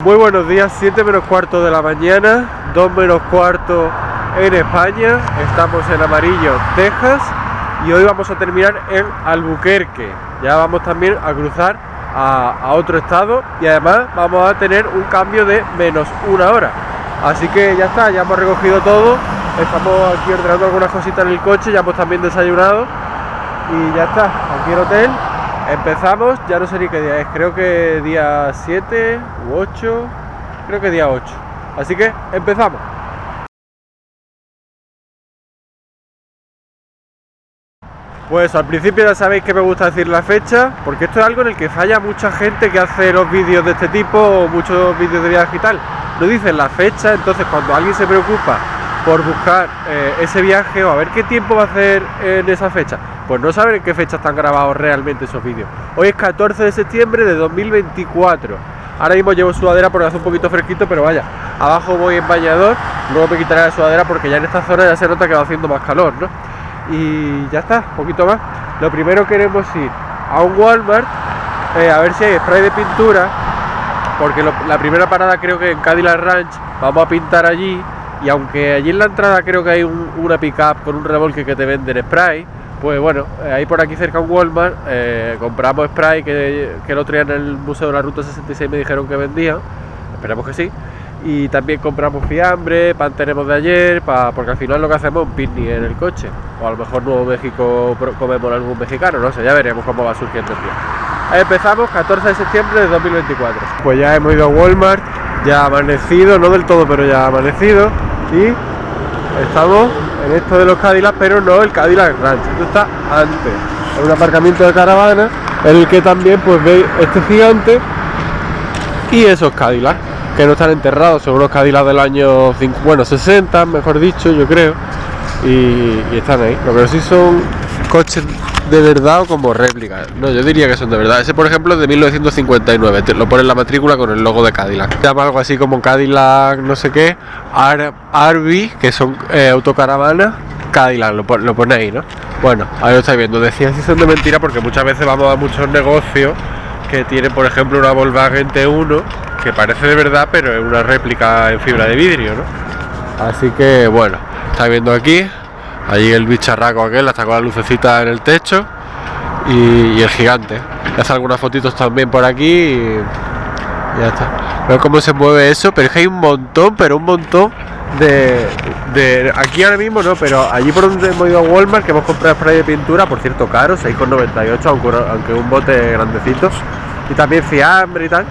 Muy buenos días, 7 menos cuarto de la mañana, 2 menos cuarto en España. Estamos en Amarillo, Texas, y hoy vamos a terminar en Albuquerque. Ya vamos también a cruzar a otro estado y además vamos a tener un cambio de menos una hora. Así que ya está, ya hemos recogido todo. Estamos aquí ordenando algunas cositas en el coche, ya hemos también desayunado y ya está, aquí el hotel. Empezamos, ya no sé ni qué día es, creo que día 7 u 8, creo que día 8. Así que empezamos. Pues al principio ya sabéis que me gusta decir la fecha, porque esto es algo en el que falla mucha gente que hace los vídeos de este tipo o muchos vídeos de viaje y tal. No dicen la fecha, entonces cuando alguien se preocupa por buscar ese viaje o a ver qué tiempo va a hacer en esa fecha, pues no saben en qué fecha están grabados realmente esos vídeos. Hoy es 14 de septiembre de 2024. Ahora mismo llevo sudadera porque hace un poquito fresquito, pero vaya, abajo voy en bañador, luego me quitaré la sudadera porque ya en esta zona ya se nota que va haciendo más calor, ¿no? Y ya está, poquito más. Lo primero queremos ir a un Walmart a ver si hay spray de pintura, porque la primera parada creo que en Cadillac Ranch vamos a pintar allí. Y aunque allí en la entrada creo que hay una pick-up con un remolque que te venden spray, pues bueno, ahí por aquí cerca un Walmart compramos spray que el otro día en el Museo de la Ruta 66 me dijeron que vendían, esperemos que sí. Y también compramos fiambre, pan tenemos de ayer, porque al final lo que hacemos es un picnic en el coche. O a lo mejor Nuevo México comemos algún mexicano, no sé, ya veremos cómo va surgiendo el día. Ahí empezamos, 14 de septiembre de 2024. Pues ya hemos ido a Walmart, ya ha amanecido, no del todo, pero ya ha amanecido. Y estamos en esto de los Cadillac, pero no el Cadillac Ranch, esto está antes. Es un aparcamiento de caravana en el que también pues veis este gigante y esos Cadillac que no están enterrados, son unos Cadillac del año 60, mejor dicho, yo creo, y están ahí. Lo que sí son coches de verdad o como réplicas. No, yo diría que son de verdad. Ese por ejemplo es de 1959, lo pone en la matrícula con el logo de Cadillac. Se llama algo así como Cadillac no sé qué, RV, que son autocaravanas Cadillac, lo pone ahí, ¿no? Bueno, ahí lo estáis viendo. Decía si son de mentira porque muchas veces vamos a muchos negocios que tienen por ejemplo una Volkswagen T1 que parece de verdad pero es una réplica en fibra de vidrio, ¿no? Así que bueno, estáis viendo aquí. Allí el bicharraco aquel, hasta con la lucecita en el techo y el gigante. Hace algunas fotitos también por aquí y ya está. Veo cómo se mueve eso, pero es que hay un montón, de aquí ahora mismo no, pero allí por donde hemos ido a Walmart, que hemos comprado spray de pintura, por cierto caro, 6,98, aunque un bote grandecito, y también fiambre y tal.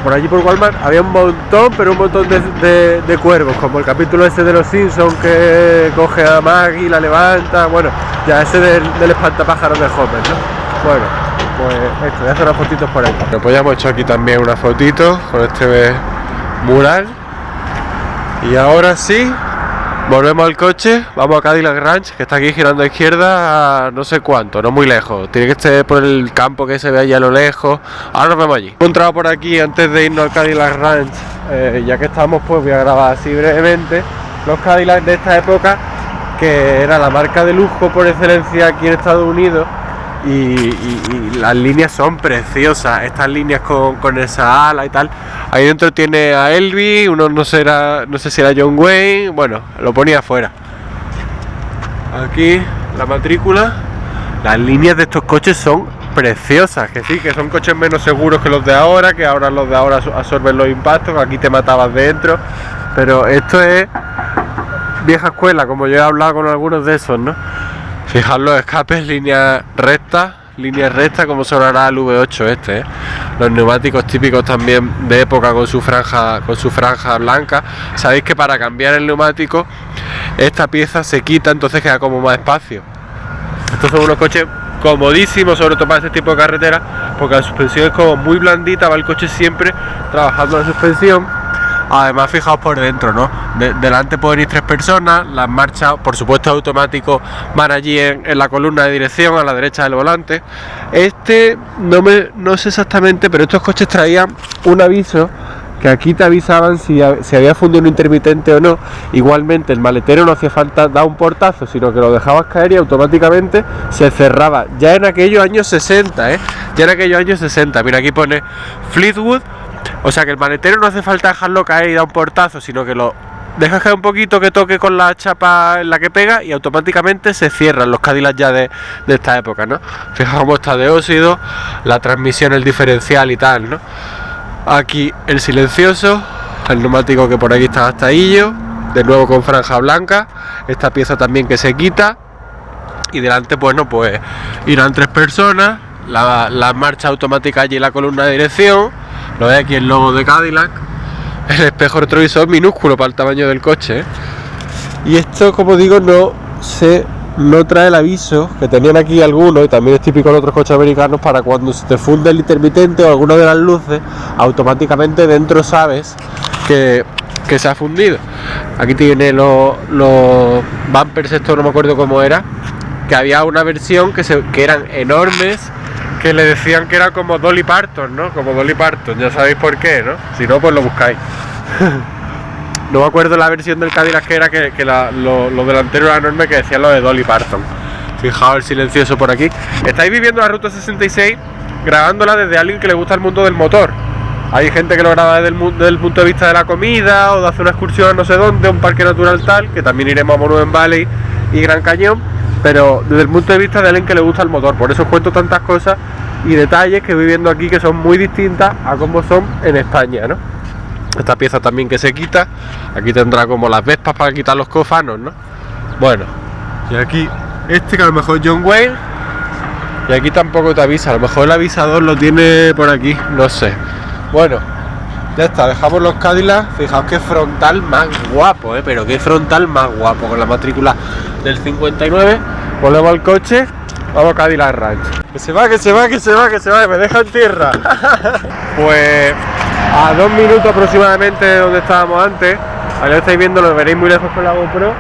Por allí por Walmart había un montón, pero un montón de cuervos, como el capítulo ese de los Simpsons que coge a Maggie, la levanta, bueno, ya ese del espantapájaros de Homer, ¿no? Bueno, pues esto, voy a hacer unas fotitos por ahí. Bueno, pues ya hemos hecho aquí también unas fotitos con este mural. Y ahora sí, volvemos al coche, vamos a Cadillac Ranch, que está aquí girando a izquierda a no sé cuánto, no muy lejos. Tiene que estar por el campo que se ve allá a lo lejos. Ahora nos vemos allí. He entrado por aquí antes de irnos al Cadillac Ranch, ya que estamos, pues voy a grabar así brevemente los Cadillac de esta época, que era la marca de lujo por excelencia aquí en Estados Unidos. Y las líneas son preciosas, estas líneas con esa ala y tal. Ahí dentro tiene a Elvis, no sé si era John Wayne, bueno, lo ponía afuera. Aquí la matrícula. Las líneas de estos coches son preciosas, que sí, que son coches menos seguros que los de ahora, que ahora los de ahora absorben los impactos, que aquí te matabas dentro. Pero esto es vieja escuela, como yo he hablado con algunos de esos, ¿no? Fijaos los escapes, línea recta como sonará el V8 este, ¿eh? Los neumáticos típicos también de época con su franja blanca. Sabéis que para cambiar el neumático esta pieza se quita, entonces queda como más espacio. Estos son unos coches comodísimos, sobre todo para este tipo de carretera, porque la suspensión es como muy blandita, va el coche siempre trabajando la suspensión. Además, fijaos por dentro, ¿no? Delante pueden ir 3 personas, las marchas, por supuesto, automáticos van allí en la columna de dirección, a la derecha del volante. Este, no sé exactamente, pero estos coches traían un aviso que aquí te avisaban si había fundido un intermitente o no. Igualmente, el maletero no hacía falta dar un portazo, sino que lo dejabas caer y automáticamente se cerraba. Ya en aquellos años 60, Ya en aquellos años 60. Mira, aquí pone Fleetwood O sea que el manetero no hace falta dejarlo caer y dar un portazo, sino que lo dejas caer un poquito, que toque con la chapa en la que pega y automáticamente se cierran los Cadillac ya de esta época, ¿no? Fijaos cómo está de óxido, la transmisión, el diferencial y tal, ¿no? Aquí el silencioso, el neumático que por aquí está gastadillo, de nuevo con franja blanca, esta pieza también que se quita, y delante, bueno, pues irán 3 personas, la marcha automática allí en la columna de dirección, lo veis aquí el logo de Cadillac, el espejo retrovisor minúsculo para el tamaño del coche, ¿eh? Y esto, como digo, no trae el aviso que tenían aquí algunos, y también es típico en otros coches americanos, para cuando se te funde el intermitente o alguna de las luces, automáticamente dentro sabes que se ha fundido. Aquí tiene los bumpers, esto no me acuerdo cómo era, que había una versión que eran enormes, que le decían que era como Dolly Parton, ¿no? Como Dolly Parton, ya sabéis por qué, ¿no? Si no, pues lo buscáis. No me acuerdo la versión del Cadillac que era, que los delanteros eran enormes, que decían lo de Dolly Parton. Fijaos el silencioso por aquí. Estáis viviendo la Ruta 66 grabándola desde alguien que le gusta el mundo del motor. Hay gente que lo graba desde el punto de vista de la comida, o de hacer una excursión a no sé dónde, un parque natural tal, que también iremos a Monument Valley y Gran Cañón, pero desde el punto de vista de alguien que le gusta el motor. Por eso os cuento tantas cosas y detalles que voy viendo aquí que son muy distintas a cómo son en España, ¿no? Esta pieza también que se quita, aquí tendrá como las vespas para quitar los cofanos, ¿no? Bueno, y aquí que a lo mejor es John Wayne, y aquí tampoco te avisa, a lo mejor el avisador lo tiene por aquí, no sé. Bueno, ya está, dejamos los Cadillac. Fijaos qué frontal más guapo, pero qué frontal más guapo, con la matrícula del 59. Volvemos al coche, vamos a Cadillac Ranch. Que se va, que me deja en tierra. Pues a 2 minutos aproximadamente de donde estábamos antes, ahí lo estáis viendo, lo veréis muy lejos con la GoPro.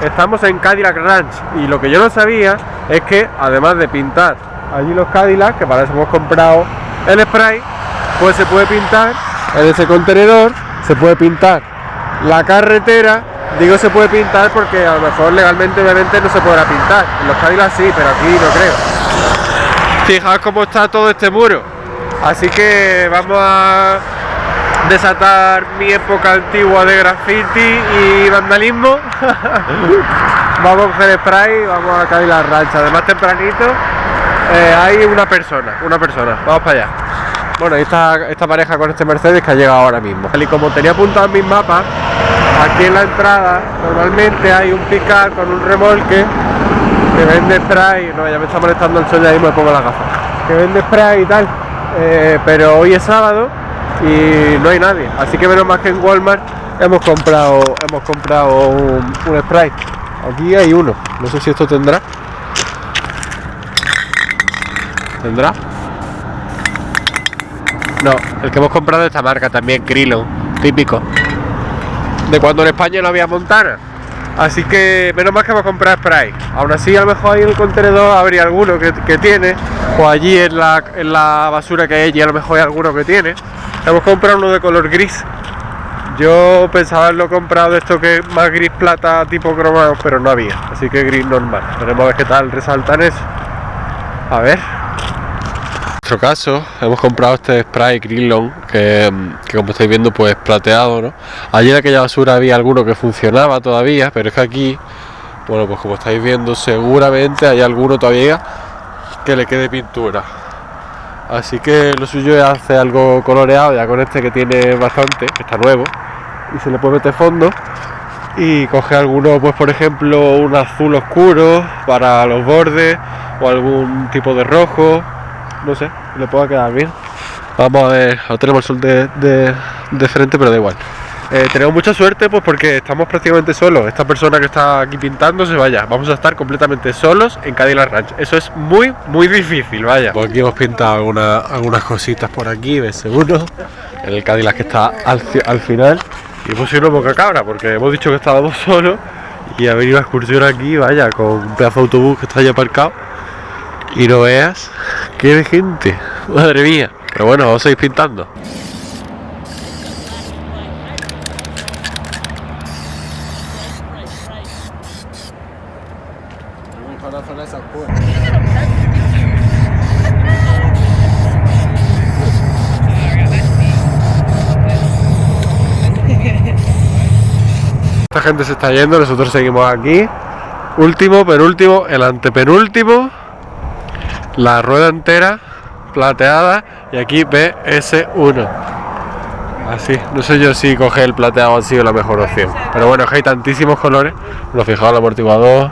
Estamos en Cadillac Ranch, y lo que yo no sabía es que además de pintar allí los Cadillac, que para eso hemos comprado el spray, pues se puede pintar en ese contenedor, se puede pintar la carretera. Digo se puede pintar porque a lo mejor legalmente obviamente no se podrá pintar, en los Cadillac sí, pero aquí no creo. Fijaos cómo está todo este muro, así que vamos a desatar mi época antigua de graffiti y vandalismo. Vamos a coger spray, vamos a Cadillac Ranch. Además tempranito hay una persona, vamos para allá. Bueno, ahí está esta pareja con este Mercedes que ha llegado ahora mismo. Y como tenía apuntado en mis mapas, aquí en la entrada normalmente hay un pick-up con un remolque que vende spray. No, ya me está molestando el sol, ya ahí me pongo las gafas. Que vende spray y tal, pero hoy es sábado y no hay nadie, así que menos más que en Walmart hemos comprado un spray. Aquí hay uno, no sé si esto tendrá. No, el que hemos comprado de esta marca también, Krylon, típico de cuando en España no había Montana. Así que menos mal que hemos comprado spray. Aún así, a lo mejor ahí en el contenedor habría alguno que tiene, o allí en la basura que hay allí a lo mejor hay alguno que tiene. Hemos comprado uno de color gris. Yo pensaba haberlo comprado de esto que es más gris plata tipo cromado, pero no había, así que gris normal. Veremos a ver qué tal resaltan eso. A ver. En nuestro caso hemos comprado este spray Krylon que como estáis viendo pues plateado, ¿no? Allí en aquella basura había alguno que funcionaba todavía, pero es que aquí, bueno, pues como estáis viendo seguramente hay alguno todavía que le quede pintura. Así que lo suyo es hacer algo coloreado ya con este que tiene bastante, que está nuevo, y se le puede meter fondo y coger alguno, pues por ejemplo un azul oscuro para los bordes o algún tipo de rojo, no sé, le pueda quedar bien. Vamos a ver, ahora tenemos el sol de frente, pero da igual. Tenemos mucha suerte pues porque estamos prácticamente solos. Esta persona que está aquí pintando se vaya. Vamos a estar completamente solos en Cadillac Ranch. Eso es muy, muy difícil, vaya. Pues aquí hemos pintado algunas cositas por aquí, ves seguro. En el Cadillac que está al final. Y hemos sido una poca cabra porque hemos dicho que estábamos solos. Y ha venido una excursión aquí, vaya, con un pedazo de autobús que está ahí aparcado. Y no veas qué de gente. Madre mía. Pero bueno, vamos a seguir pintando. Esta gente se está yendo, nosotros seguimos aquí. Último, penúltimo, el antepenúltimo. La rueda entera plateada y aquí BS1. Así, no sé yo si coger el plateado ha sido la mejor opción. Pero bueno, es que hay tantísimos colores. Nos fijamos el amortiguador.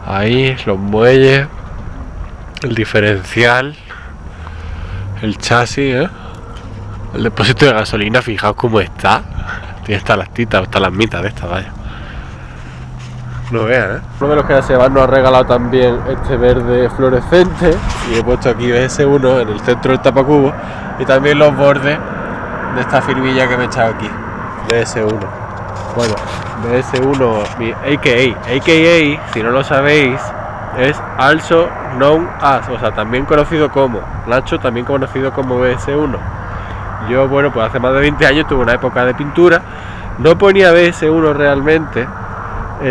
Ahí, los muelles. El diferencial. El chasis, El depósito de gasolina, fijaos cómo está. Tiene hasta las titas, hasta las mitas de esta, vaya. No vean, Uno de los que se van nos ha regalado también este verde fluorescente. Y he puesto aquí BS1 en el centro del tapacubo. Y también los bordes de esta firmilla que me he echado aquí. BS1. Bueno, BS1, mi AKA, si no lo sabéis, es also known as, o sea, también conocido como Nacho, también conocido como BS1. Yo, bueno, pues hace más de 20 años tuve una época de pintura, no ponía BS1 realmente,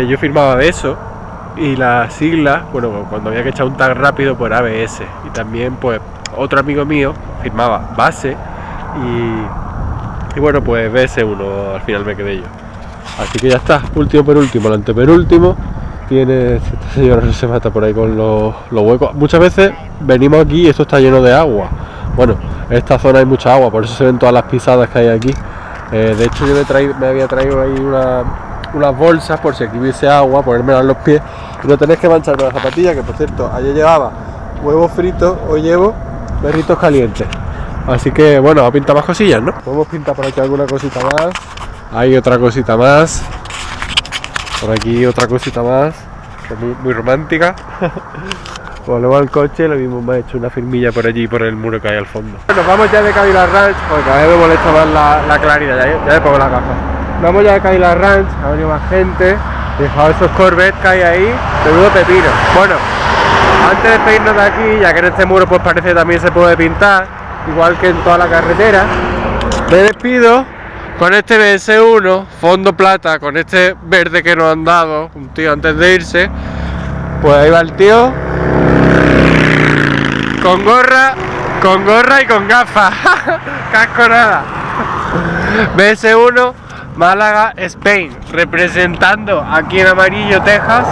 yo firmaba de eso, y la sigla, bueno, cuando había que echar un tag rápido, pues era BS, y también, pues, otro amigo mío firmaba base, y bueno, pues BS1 al final me quedé yo. Así que ya está, último penúltimo, el antepenúltimo. Tiene, esta señora no se mata por ahí con los huecos. Muchas veces venimos aquí y esto está lleno de agua. Bueno, en esta zona hay mucha agua, por eso se ven todas las pisadas que hay aquí. De hecho yo me había traído ahí unas bolsas por si aquí hubiese agua, ponérmelas en los pies y no tenéis que mancharme las zapatillas, que por cierto, ayer llevaba huevos fritos, hoy llevo berritos calientes. Así que bueno, vamos a pintar más cosillas, ¿no? Podemos pintar por aquí alguna cosita más. Hay otra cosita más. Por aquí otra cosita más, que es muy romántica. Volvemos al coche, lo mismo me ha hecho una firmilla por allí, por el muro que hay al fondo. Nos vamos ya de Cadillac Ranch, porque cada vez me molesta más la claridad, ya le pongo la gafa. Vamos ya de Cadillac Ranch, ha venido más gente, dejado esos Corvette que hay ahí, menudo pepino. Bueno, antes de despedirnos de aquí, ya que en este muro pues parece que también se puede pintar, igual que en toda la carretera, me despido con este BS1, fondo plata, con este verde que nos han dado un tío antes de irse. Pues ahí va el tío con gorra y con gafas. Casco nada. BS1 Málaga, Spain, representando aquí en amarillo Texas.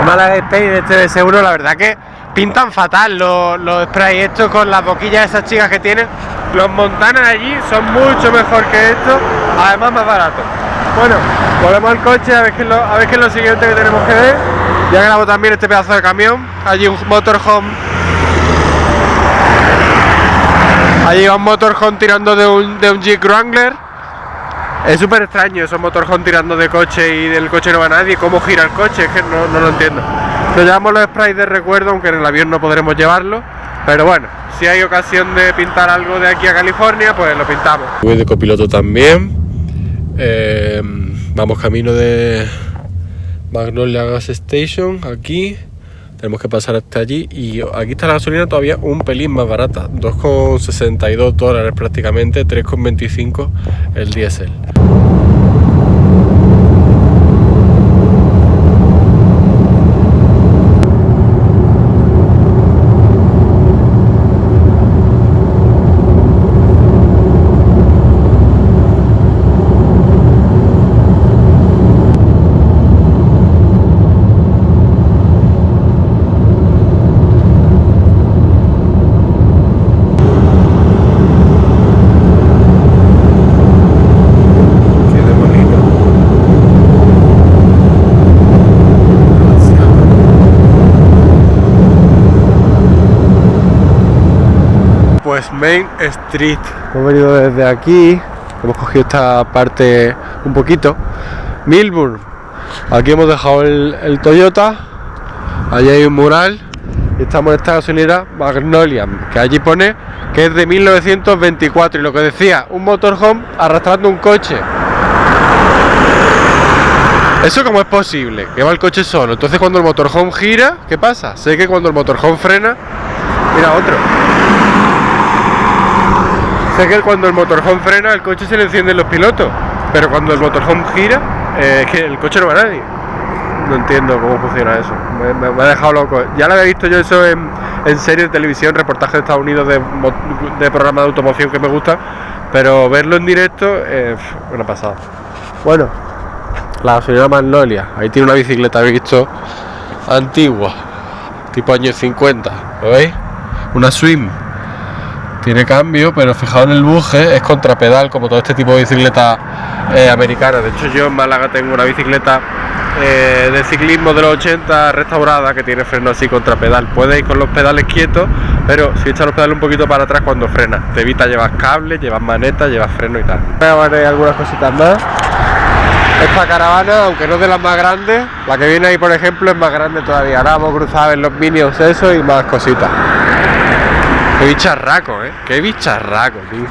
Málaga, Spain, este BS1, la verdad que pintan fatal los sprays estos con las boquillas de esas chicas que tienen. Los Montanas allí son mucho mejor que estos, además más baratos. Bueno, volvemos al coche a ver qué es lo siguiente que tenemos que ver. Ya grabo también este pedazo de camión. Allí un motorhome. Allí va un motorhome tirando de un Jeep Wrangler. Es súper extraño esos motorhome tirando de coche y del coche no va nadie. ¿Cómo gira el coche? Es que no lo entiendo. Nos llevamos los sprays de recuerdo, aunque en el avión no podremos llevarlo. Pero bueno, si hay ocasión de pintar algo de aquí a California, pues lo pintamos. Voy de copiloto también. Vamos camino de Magnolia Gas Station, aquí. Tenemos que pasar hasta allí. Y aquí está la gasolina todavía un pelín más barata. $2,62 prácticamente, 3,25 el diésel. Pues Main Street, hemos venido desde aquí, hemos cogido esta parte un poquito. Melbourne, aquí hemos dejado el Toyota, allí hay un mural y estamos en esta gasolinera Magnolia, que allí pone que es de 1924 y lo que decía, un motorhome arrastrando un coche. ¿Eso cómo es posible? Que va el coche solo, entonces cuando el motorhome gira, ¿qué pasa? Sé que cuando el motorhome frena, mira otro. Sé que cuando el motorhome frena, el coche se le encienden los pilotos, pero cuando el motorhome gira, es que el coche no va a nadie. No entiendo cómo funciona eso. Me ha dejado loco. Ya lo había visto yo eso en series de televisión, reportajes de Estados Unidos de programas de automoción que me gustan, pero verlo en directo es una pasada. Bueno, La gasolinera Magnolia. Ahí tiene una bicicleta, habéis visto, antigua, tipo años 50, ¿lo veis? Una Swim. Tiene cambio, pero fijaos en el buje, es contrapedal, como todo este tipo de bicicletas americanas. De hecho, yo en Málaga tengo una bicicleta de ciclismo de los 80 restaurada que tiene freno así contrapedal. Puedes ir con los pedales quietos, pero si echas los pedales un poquito para atrás cuando frenas, te evita llevar cables, llevas manetas, llevas freno y tal. Voy a ver algunas cositas más. Esta caravana, aunque no es de las más grandes, la que viene ahí por ejemplo es más grande todavía. Ahora vamos a cruzar a ver los Minions eso y más cositas. Qué bicharraco, qué bicharraco, tío.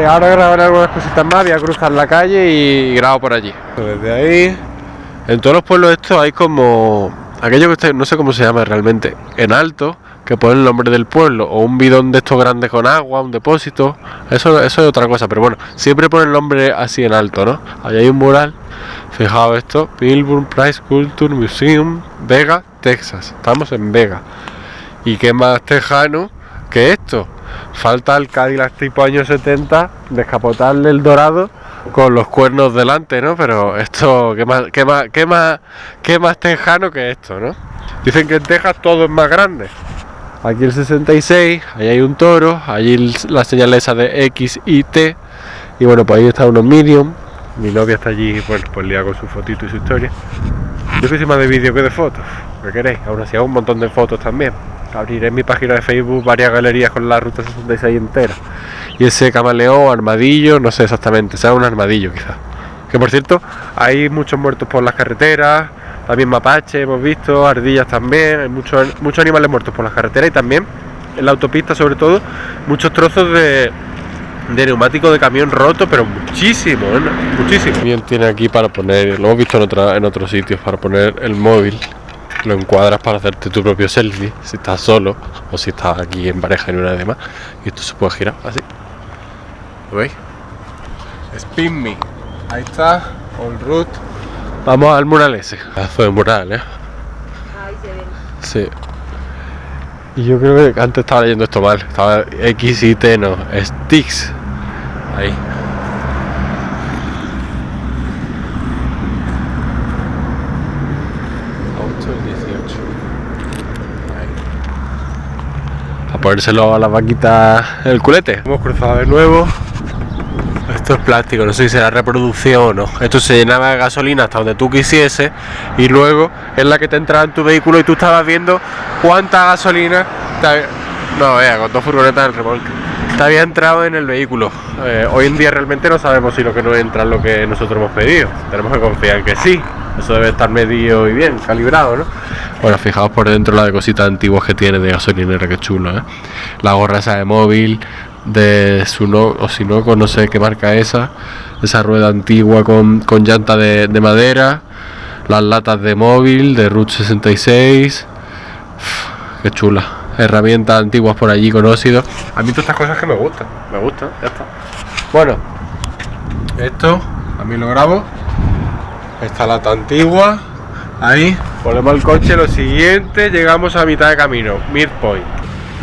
Ahora grabaré algunas cositas más, voy a cruzar la calle y grabo por allí. Desde ahí, en todos los pueblos estos hay como aquello que usted, no sé cómo se llama realmente, en alto, que pone el nombre del pueblo, o un bidón de estos grandes con agua, un depósito. Eso es otra cosa, pero bueno, siempre pone el nombre así en alto, ¿no? Allí hay un mural, fijaos esto, Milburn Price Culture Museum, Vega, Texas. Estamos en Vega. Y qué más tejano que esto. Falta el Cadillac tipo años 70, descapotarle el dorado con los cuernos delante, ¿no? Pero esto, qué más tejano que esto, ¿no? Dicen que en Texas todo es más grande. Aquí el 66, ahí hay un toro, allí la señal esa de X y T. Y bueno, pues ahí está unos Minions. Mi novia está allí, pues liada con su fotito y su historia. Yo soy más de vídeo que de fotos. ¿Qué queréis? Aún así hago un montón de fotos también. Abriré en mi página de Facebook varias galerías con la ruta 66 entera. Y ese camaleón, armadillo, no sé exactamente, será un armadillo quizás. Que por cierto, hay muchos muertos por las carreteras, también mapaches hemos visto, ardillas también, hay muchos animales muertos por las carreteras y también en la autopista sobre todo, muchos trozos de neumático de camión roto, pero muchísimo, ¿no? Muchísimo. También tiene aquí para poner, lo hemos visto en otros sitios, para poner el móvil. Lo encuadras para hacerte tu propio selfie, si estás solo o si estás aquí en pareja en una y demás. Y esto se puede girar así. ¿Lo veis? Spin Me. Ahí está, All Route. Vamos al mural ese. Pedazo de mural, Ahí se ve. Sí. Y yo creo que antes estaba leyendo esto mal. Estaba X y T, no. Sticks. Ahí. A ponérselo a las vaquitas en el culete. Hemos cruzado de nuevo. Esto es plástico, no sé si será reproducción o no. Esto se llenaba de gasolina hasta donde tú quisieses y luego es la que te entraba en tu vehículo y tú estabas viendo cuánta gasolina con 2 furgonetas en el remolque te había entrado en el vehículo. Hoy en día realmente no sabemos si lo que nos entra es lo que nosotros hemos pedido. Tenemos que confiar en que sí. Eso debe estar medido y bien, calibrado, ¿no? Bueno, fijaos por dentro la de cositas antiguas que tiene de gasolinera, que chulo, ¿eh? La gorra esa de móvil, de Sunoco, o Sinoco, no sé qué marca es esa rueda antigua con llanta de madera, las latas de móvil, de Route 66, qué chula. Herramientas antiguas por allí con óxido. A mí todas estas cosas que me gustan, ya está. Bueno, esto también lo grabo. Esta lata antigua. Ahí, volvemos al coche. Lo siguiente, llegamos a mitad de camino, Midpoint.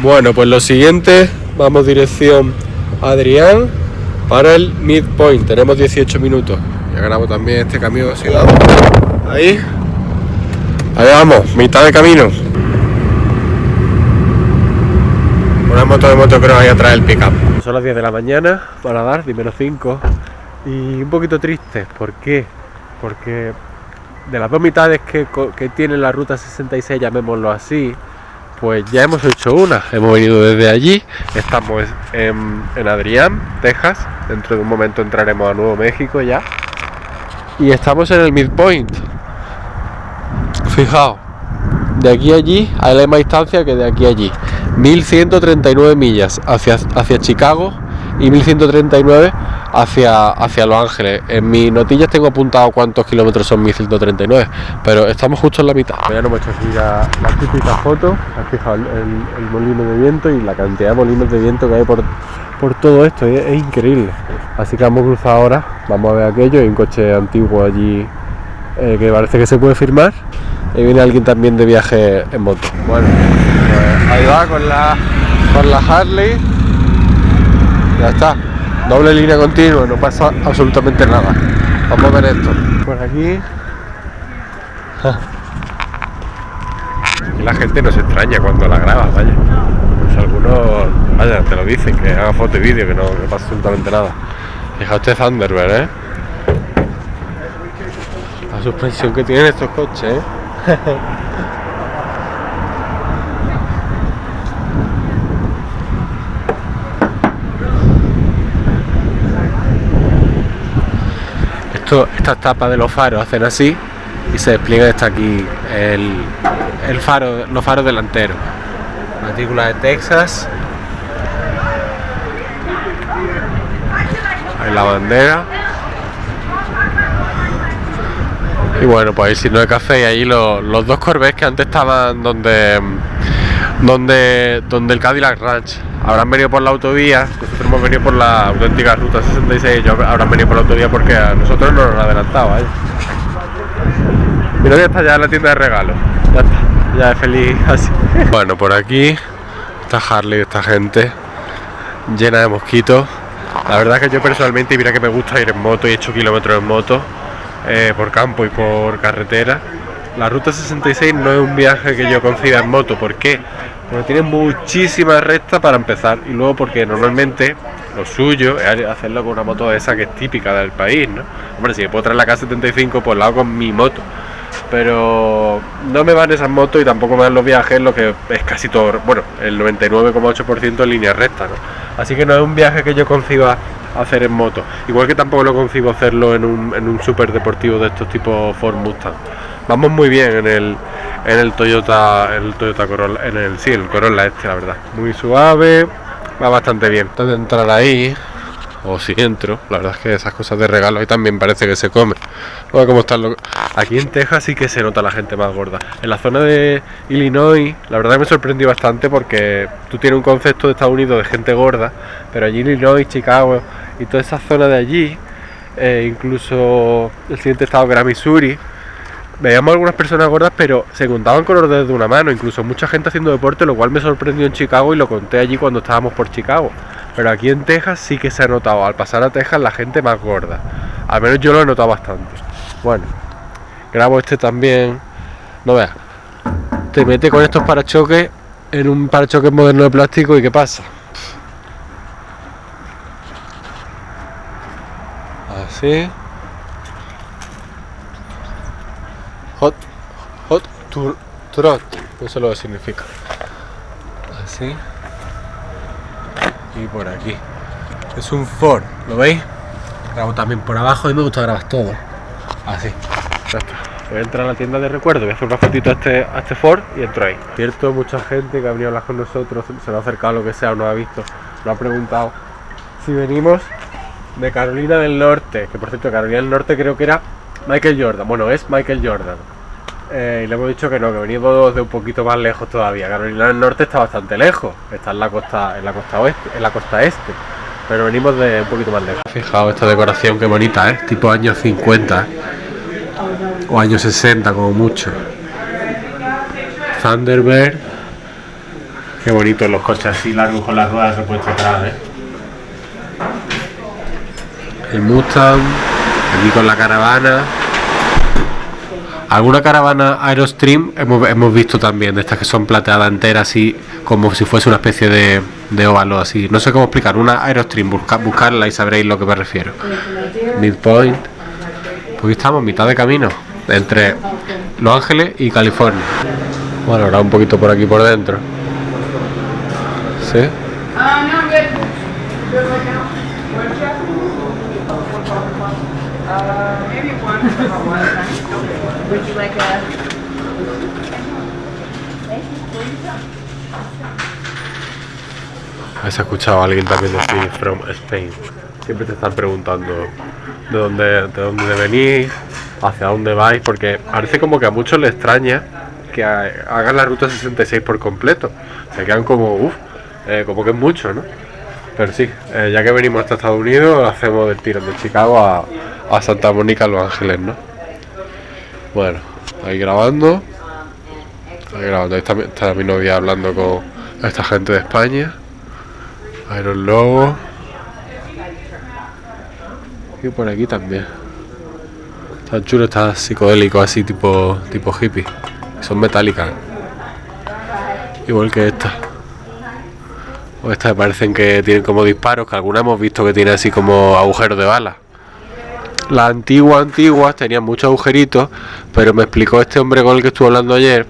Bueno, pues lo siguiente, vamos dirección Adrián para el Midpoint. Tenemos 18 minutos. Ya grabo también este camión así. Ahí vamos, mitad de camino. Una moto de motocross ahí atrás del pickup. Son las 10 de la mañana, para dar, -5. Y un poquito triste, ¿por qué? Porque de las dos mitades que tiene la ruta 66, llamémoslo así, pues ya hemos hecho una. Hemos venido desde allí, estamos en Adrián, Texas. Dentro de un momento entraremos a Nuevo México ya. Y estamos en el Midpoint. Fijaos, de aquí a allí hay la misma distancia que de aquí a allí. 1139 millas hacia Chicago y 1139 hacia Los Ángeles. En mis notillas tengo apuntado cuántos kilómetros son 1139, pero estamos justo en la mitad. Ya nos hemos hecho aquí la típica foto. Has fijado el molino de viento y la cantidad de molinos de viento que hay por todo esto, es increíble. Así que vamos a cruzar ahora, vamos a ver aquello. Hay un coche antiguo allí que parece que se puede firmar. Y viene alguien también de viaje en moto. Bueno, pues ahí va con la Harley. Ya está, doble línea continua, no pasa absolutamente nada. Vamos a ver esto. Por aquí. Y la gente no se extraña cuando la graba, vaya. Pues algunos, vaya, te lo dicen, que haga foto y vídeo, que no pasa absolutamente nada. Fija usted Thunderbird, la suspensión que tienen estos coches, Estas tapas de los faros hacen así y se despliega hasta aquí el faro, los faros delanteros. Matrícula de Texas. Ahí la bandera. Y bueno, pues ahí signo de café y ahí los dos Corvettes que antes estaban donde el Cadillac Ranch. Habrán venido por la autovía, nosotros hemos venido por la auténtica ruta 66, ellos habrán venido por la autovía porque a nosotros no nos han adelantado, Mira, ya está ya en la tienda de regalos, ya está, ya es feliz así. Bueno, por aquí está Harley, esta gente llena de mosquitos. La verdad es que yo personalmente, mira que me gusta ir en moto y he hecho kilómetros en moto, por campo y por carretera. La ruta 66 no es un viaje que yo conciba en moto. ¿Por qué? Porque tiene muchísimas rectas para empezar, y luego porque normalmente lo suyo es hacerlo con una moto de esa que es típica del país, ¿no? Hombre, si me puedo traer la K75 pues la hago con mi moto, pero no me van esas motos y tampoco me dan los viajes, lo que es casi todo, bueno, el 99,8% en línea recta, ¿no? Así que no es un viaje que yo conciba hacer en moto, igual que tampoco lo concibo hacerlo en un super deportivo de estos tipos Ford Mustang. Vamos muy bien en el Toyota Corolla, en el Corolla este, la verdad. Muy suave, va bastante bien. Antes de entrar ahí, o si entro, la verdad es que esas cosas de regalo ahí también parece que se come. Luego cómo están aquí en Texas sí que se nota la gente más gorda. En la zona de Illinois, la verdad que me sorprendió bastante porque tú tienes un concepto de Estados Unidos de gente gorda, pero allí Illinois, Chicago y toda esa zona de allí, incluso el siguiente estado que era Missouri, veíamos algunas personas gordas, pero se contaban con los dedos de una mano, incluso mucha gente haciendo deporte, lo cual me sorprendió en Chicago y lo conté allí cuando estábamos por Chicago. Pero aquí en Texas sí que se ha notado, al pasar a Texas, la gente más gorda. Al menos yo lo he notado bastante. Bueno, grabo este también. No veas, te mete con estos parachoques en un parachoques moderno de plástico y ¿qué pasa? Así. Hot Trot, no sé lo que significa. Así. Y por aquí. Es un Ford, ¿lo veis? Grabo también por abajo y me gusta grabar todo. Así. Ya está. Voy a entrar a la tienda de recuerdo, voy a hacer una fotito a este Ford y entro ahí. Cierto, mucha gente que ha venido a hablar con nosotros, se nos ha acercado lo que sea, nos ha visto, nos ha preguntado si venimos de Carolina del Norte, que por cierto Carolina del Norte creo que era Michael Jordan, bueno, es Michael Jordan. Y le hemos dicho que no, que venimos de un poquito más lejos todavía. Carolina del Norte está bastante lejos, está en la costa oeste, en la costa este, pero venimos de un poquito más lejos. Fijaos esta decoración, qué bonita, tipo años 50 o años 60 como mucho. Thunderbird, qué bonitos los coches así largos con las ruedas repuestas atrás, El Mustang, aquí con la caravana. Alguna caravana Aerostream hemos visto también, de estas que son plateadas enteras, así como si fuese una especie de óvalo, así. No sé cómo explicar, una Aerostream, buscarla y sabréis lo que me refiero. Midpoint. Pues aquí estamos, mitad de camino, entre Los Ángeles y California. Bueno, ahora un poquito por aquí por dentro. ¿Sí? Would you like a... ¿Has escuchado a alguien también decir from Spain? Siempre te están preguntando de dónde venís, hacia dónde vais, porque parece como que a muchos les extraña que hagan la ruta 66 por completo. Se quedan como, como que es mucho, ¿no? Pero sí, ya que venimos hasta Estados Unidos, hacemos del tirón de Chicago a Santa Mónica, Los Ángeles, ¿no? Bueno, ahí grabando. Ahí está mi novia hablando con esta gente de España. Iron Logo. Y por aquí también. Están chulos, están psicodélicos así tipo hippie. Son metálicas. Igual que estas. O estas me parecen que tienen como disparos, que algunas hemos visto que tienen así como agujeros de bala. Las antiguas tenían muchos agujeritos, pero me explicó este hombre con el que estuve hablando ayer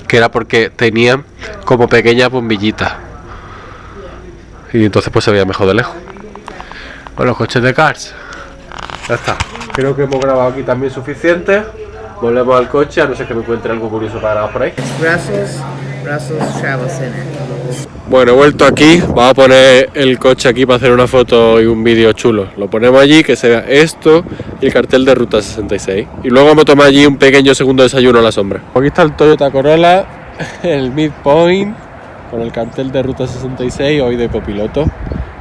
que era porque tenían como pequeñas bombillitas. Y entonces pues se veía mejor de lejos. Bueno, los coches de Cars. Ya está. Creo que hemos grabado aquí también suficiente. Volvemos al coche, a no ser que me encuentre algo curioso para grabar por ahí. Brussels Travel Center. Bueno, he vuelto aquí. Vamos a poner el coche aquí para hacer una foto y un vídeo chulo. Lo ponemos allí, que se vea esto y el cartel de Ruta 66. Y luego vamos a tomar allí un pequeño segundo desayuno a la sombra. Aquí está el Toyota Corolla, el Midpoint, con el cartel de Ruta 66, hoy de copiloto.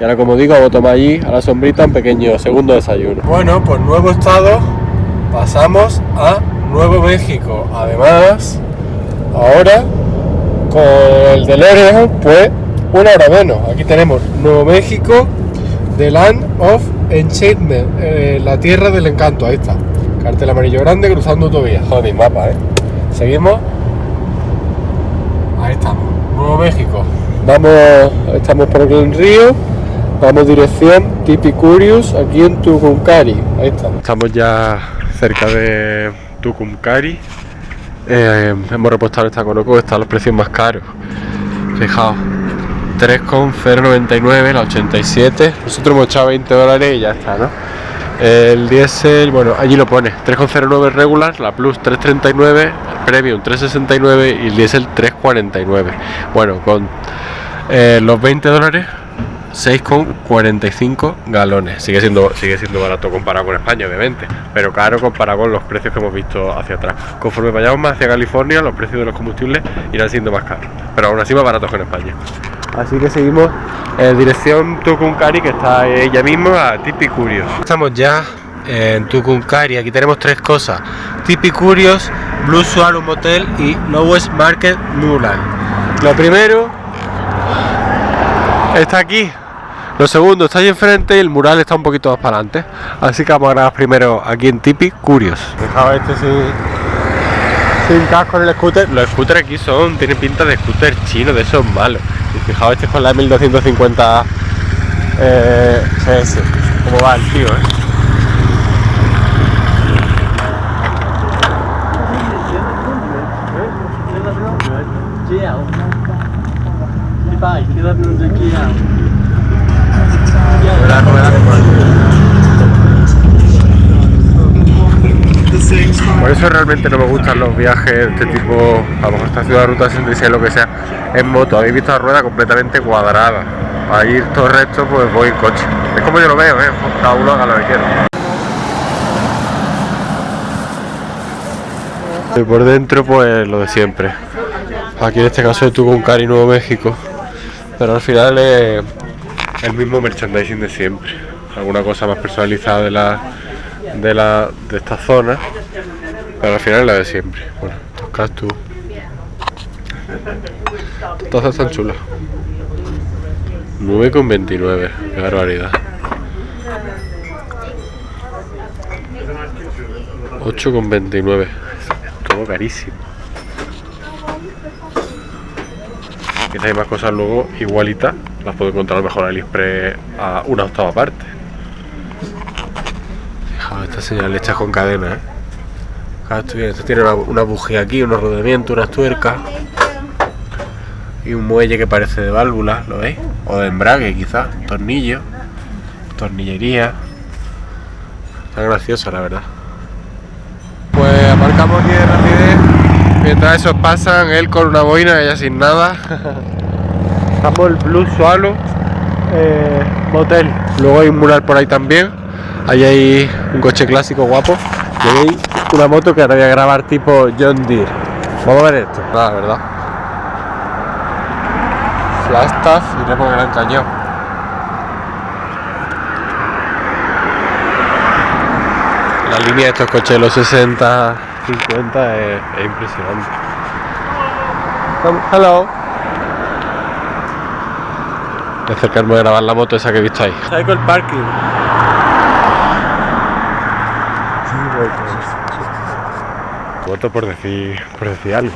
Y ahora, como digo, vamos a tomar allí a la sombrita un pequeño segundo desayuno. Bueno, pues nuevo estado, pasamos a Nuevo México. Además, ahora con el DeLorean, pues una hora menos. Aquí tenemos Nuevo México, The Land of Enchantment, la tierra del encanto. Ahí está, cartel amarillo grande cruzando autovía. Joder, mapa, seguimos. Ahí estamos, Nuevo México. Estamos por el río. Vamos dirección Tipicurious, aquí en Tucumcari. Ahí estamos. Estamos ya cerca de Tucumcari. Hemos repostado esta Conoco, están los precios más caros. Fijaos, 3,099, la 87. Nosotros hemos echado $20 y ya está, ¿no? El diésel, bueno, allí lo pone, 3,09 regular, la Plus 3,39, Premium 3,69 y el diésel 3,49. Bueno, con los $20, 6,45 galones. Sigue siendo barato comparado con España, obviamente, pero caro comparado con los precios que hemos visto hacia atrás. Conforme vayamos más hacia California, los precios de los combustibles irán siendo más caros, pero aún así más baratos que en España. Así que seguimos en dirección Tucumcari, que está ella misma, a Tipicurious. Estamos ya en Tucumcari. Aquí tenemos tres cosas: Tipicurious, Blue Swallow Motel y Lowest Market Mural. Lo primero está aquí. Lo segundo está ahí enfrente y el mural está un poquito más para adelante. Así que vamos a grabar primero aquí en Tipicurious. Fijaos sin casco en el scooter. Los scooters aquí tienen pinta de scooter chino, de esos malos. Y fijaos, este es con la 1250 CS. ¿Cómo va el tío, Por eso realmente no me gustan los viajes de este tipo, a lo mejor esta ciudad de Ruta 66, lo que sea, en moto. Habéis visto la rueda completamente cuadrada. Para ir todo recto, pues voy en coche. Es como yo lo veo, cada uno haga lo que quiera. Y por dentro, pues lo de siempre. Aquí en este caso de Tucumcari, Nuevo México. Pero al final es el mismo merchandising de siempre. Alguna cosa más personalizada de esta zona, pero al final es la de siempre. Bueno, estos cactus, todas están chulas. 9,29, qué barbaridad. 8,29, todo carísimo. Quizá hay más cosas luego igualitas, las puedo encontrar mejor en AliExpress a una octava parte. Fijaos, esta señal hecha con cadena, Esto tiene una bujía aquí, unos rodamientos, unas tuercas y un muelle que parece de válvula, ¿lo veis? O de embrague quizás, tornillo, tornillería. Está graciosa, la verdad. Pues aparcamos aquí de rapidez. Mientras esos pasan, él con una boina, ella sin nada. Estamos en el Blue Swallow Motel. Luego hay un mural por ahí también. Ahí hay un coche clásico guapo. Y ahí hay una moto que ahora voy a grabar tipo John Deere. Vamos a ver esto, la verdad. Flagstaff y Remo Gran Cañón. La línea de estos coches de los 60, 50 es impresionante. Hello. Voy a acercarme a grabar la moto esa que he visto ahí. Está ahí con el parking. Voto por decir algo.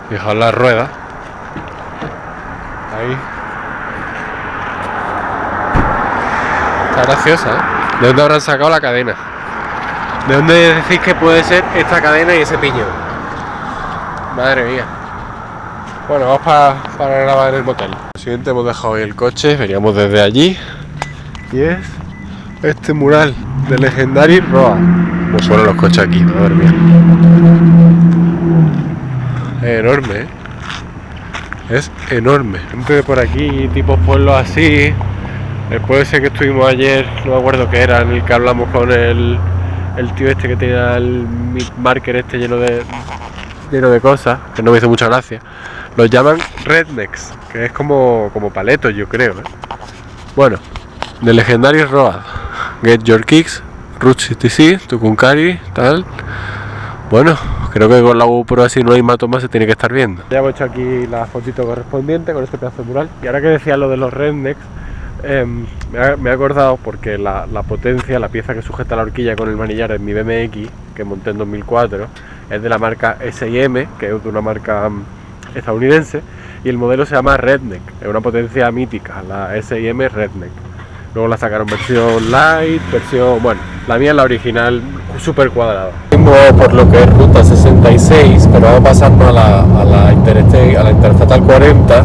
Fijaos la rueda. Ahí. Está graciosa, ¿eh? ¿De dónde habrán sacado la cadena? ¿De dónde decís que puede ser esta cadena y ese piñón? Madre mía. Bueno, vamos para grabar en el motel. Lo siguiente, hemos dejado hoy el coche, veníamos desde allí. Y es este mural de Legendary Road. Como suenan los coches aquí, madre mía. Es enorme, ¿eh? Es enorme. Gente de por aquí, tipos pueblos así. El pueblo ese que estuvimos ayer, no me acuerdo qué era, en el que hablamos con el tío este que tenía el marker este lleno de cosas, que no me hizo mucha gracia. Los llaman rednecks, que es como paletos, yo creo, ¿eh? Bueno, de Legendary Road, Get Your Kicks, Route 66, Tucumcari, tal. Bueno, creo que con la GoPro así no hay más tomas, se tiene que estar viendo. Ya hemos hecho aquí la fotito correspondiente con este pedazo de mural. Y ahora que decía lo de los rednecks, me he acordado porque la potencia, la pieza que sujeta la horquilla con el manillar en mi BMX, que monté en 2004, es de la marca S&M, que es de una marca estadounidense, y el modelo se llama Redneck, es una potencia mítica, la S&M Redneck. Luego la sacaron versión light, bueno, la mía es la original, súper cuadrada. Por lo que es ruta 66, pero vamos pasando a la Interestatal 40.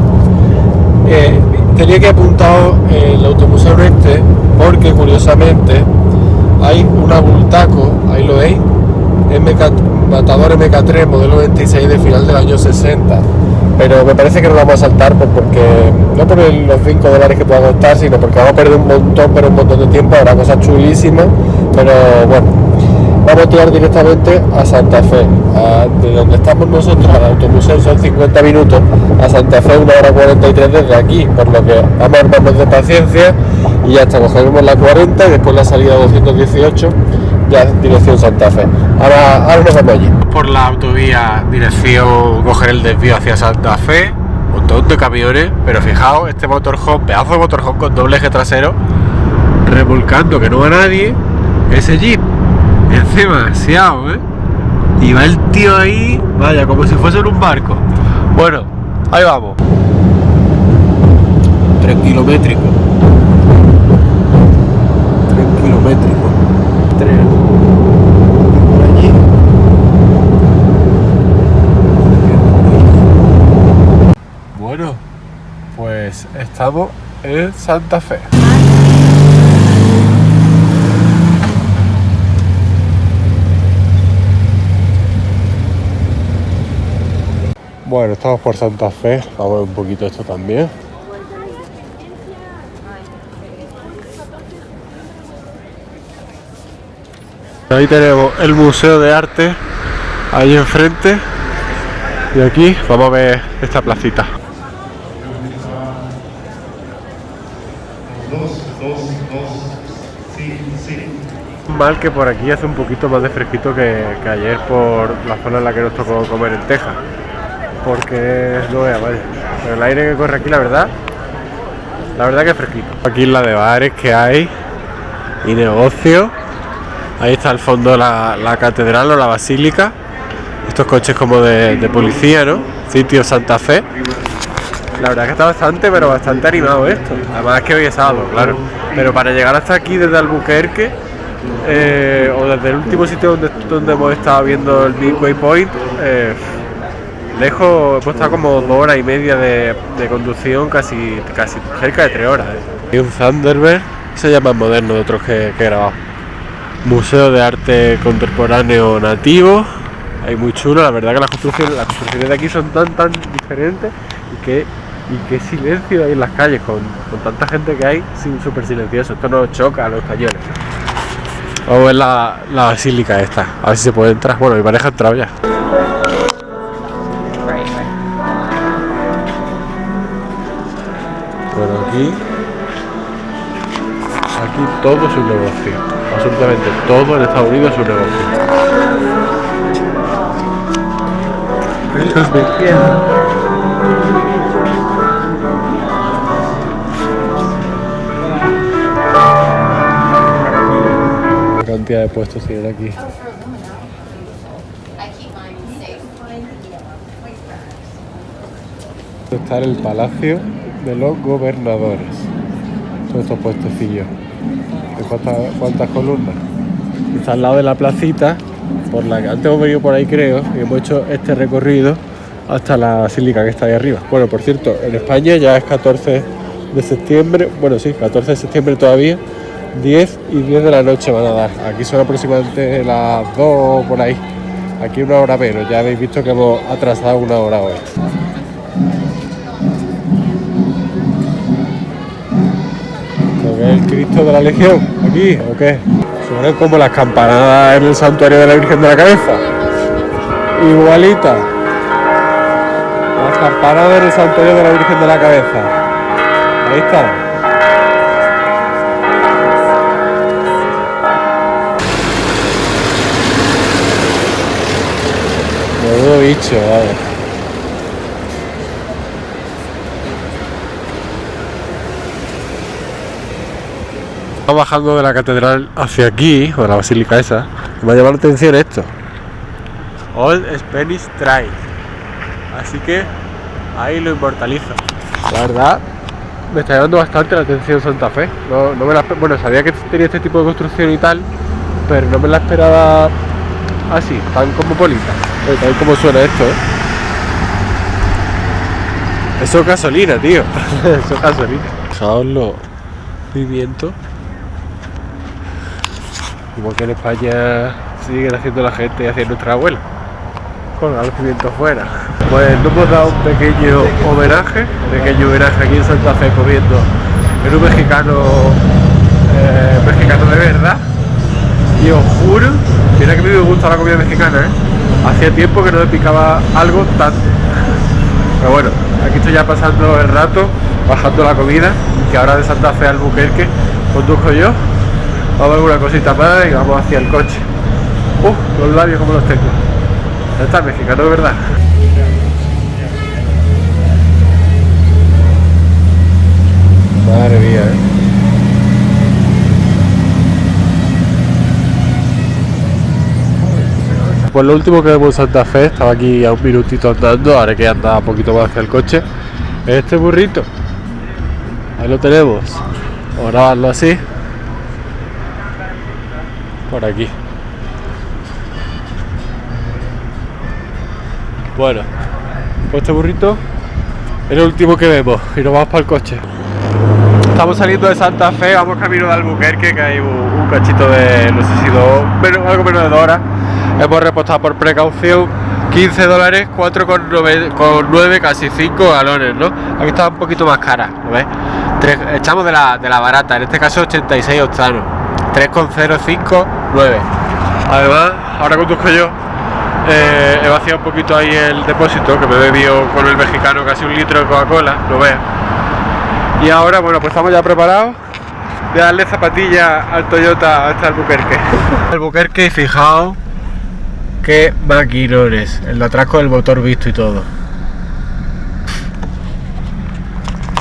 Tenía que apuntado el automuseo este porque curiosamente hay un abultaco, ahí lo veis, Matador MK3 modelo 26 de final del año 60, pero me parece que no lo vamos a saltar porque no por los $5 que pueda costar, sino porque vamos a perder un montón de tiempo. Habrá cosas chulísimas, pero bueno, vamos a tirar directamente a Santa Fe. De donde estamos nosotros al automuseo son 50 minutos, a Santa Fe 1 hora 43 desde aquí, por lo que vamos a armarnos de paciencia y ya está, cogeremos la 40 y después la salida 218, ya dirección Santa Fe. Ahora nos vamos allí. Por la autovía, dirección, coger el desvío hacia Santa Fe, un montón de camiones, pero fijaos, este motorhome, pedazo de motorhome con doble eje trasero, remolcando que no va nadie, ese jeep. Es demasiado, ¿eh? Y va el tío ahí, vaya, como si fuese en un barco. Bueno, ahí vamos. 3 kilométricos. 3 kilométricos. 3. Por allí. Bueno, pues estamos en Santa Fe. Bueno, estamos por Santa Fe, vamos a ver un poquito esto también. Ahí tenemos el Museo de Arte, ahí enfrente, y aquí vamos a ver esta placita. Mal que por aquí hace un poquito más de fresquito que ayer por la zona en la que nos tocó comer en Texas. Porque no vea, vaya. Pero el aire que corre aquí, la verdad que es fresquito. Aquí la de bares que hay y negocio. Ahí está al fondo la catedral o la basílica. Estos coches como de policía, ¿no? Sitio Santa Fe. La verdad que está bastante animado esto. Además es que hoy es sábado, claro. Pero para llegar hasta aquí desde Albuquerque, o desde el último sitio donde hemos estado viendo el Midway Point, lejos, hemos estado como 2 horas y media de conducción, casi cerca de 3 horas. Hay un Thunderbird, se llama moderno de otros que he grabado. Museo de Arte Contemporáneo Nativo, hay muy chulo, la verdad que las construcciones de aquí son tan diferentes y qué silencio hay en las calles con tanta gente que hay, súper silencioso. Esto no choca a los cañones. Vamos a ver la basílica esta, a ver si se puede entrar. Bueno, mi pareja ha entrado ya. Bueno, aquí todo es un negocio. Absolutamente todo en Estados Unidos es un negocio. Me cantidad de puestos tienen aquí. Está el Palacio de los Gobernadores. Son estos puestecillos. ¿Cuántas columnas? Está al lado de la placita, por la que antes hemos venido por ahí, creo, y hemos hecho este recorrido hasta la basílica que está ahí arriba. Bueno, por cierto, en España ya es 14 de septiembre, bueno sí, 14 de septiembre todavía, 10 y 10 de la noche van a dar. Aquí son aproximadamente las 2 por ahí. Aquí una hora menos, ya habéis visto que hemos atrasado una hora hoy. ¿El Cristo de la Legión aquí o qué? Suenan como las campanadas en el santuario de la Virgen de la Cabeza. Igualita. Las campanadas en el santuario de la Virgen de la Cabeza. Ahí está. Menudo bicho, vale. Estamos bajando de la catedral hacia aquí, o de la basílica esa, y me ha llamado la atención esto. Old Spanish Trail. Así que ahí lo inmortalizo. La verdad, me está llamando bastante la atención Santa Fe. No me la, bueno, sabía que tenía este tipo de construcción y tal, pero no me la esperaba así, tan cosmopolita. Tal como suena esto, Eso es gasolina, tío. Eso es gasolina. Fijaos los pimientos. Igual que en España siguen haciendo la gente y haciendo nuestra abuela, con los pimientos fuera. Pues nos hemos dado un pequeño homenaje aquí en Santa Fe, comiendo en un mexicano de verdad. Y os juro, mira que a mí me gusta la comida mexicana, hacía tiempo que no me picaba algo tanto. Pero bueno, aquí estoy ya pasando el rato, bajando la comida, que ahora de Santa Fe a Albuquerque conduzco yo. Vamos a ver una cosita más y vamos hacia el coche. Los labios como los tengo. Ya está, mexicano de verdad. Madre mía, Pues lo último que vemos en Santa Fe, estaba aquí a un minutito andando, ahora que anda un poquito más hacia el coche, es este burrito. Ahí lo tenemos. Vamos a grabarlo así. Por aquí. Bueno, pues este burrito es el último que vemos y nos vamos para el coche. Estamos saliendo de Santa Fe, vamos camino de Albuquerque, que hay un cachito de, no sé si algo menos de 2 horas. Hemos repostado por precaución $15, 4,9, casi 5 galones, ¿no? Aquí está un poquito más cara, ¿lo ves? Echamos de la barata, en este caso 86 octanos. 3,059. Además, ahora conduzco yo, he vaciado un poquito ahí el depósito, que me bebió con el mexicano casi 1 litro de Coca-Cola, lo veas. Y ahora, bueno, pues estamos ya preparados de darle zapatilla al Toyota hasta Albuquerque. Albuquerque, y fijaos qué maquinones, el de atrás con el motor visto y todo.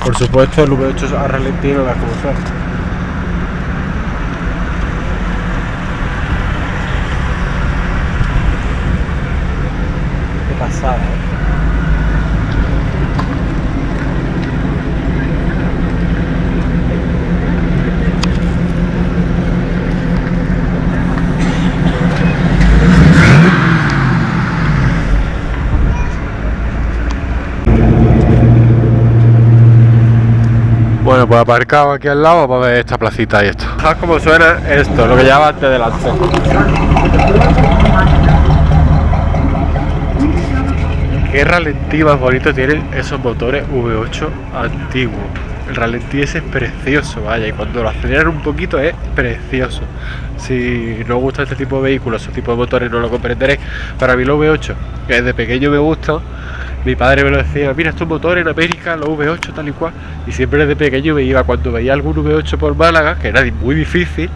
Por supuesto, el V8 a ralentí no las como son. Pasada, Bueno, pues aparcado aquí al lado para ver esta placita y esto. Fijaos cómo suena esto, lo que llevaba antes delante. Qué ralentí más bonito tienen esos motores V8 antiguos. El ralentí ese es precioso, vaya, y cuando lo aceleran un poquito es precioso. Si no os gusta este tipo de vehículos, este tipo de motores, no lo comprenderéis. Para mí los V8, que desde pequeño me gustan, mi padre me lo decía, mira estos motores en América, los V8 tal y cual, y siempre desde pequeño me iba, cuando veía algún V8 por Málaga, que era muy difícil,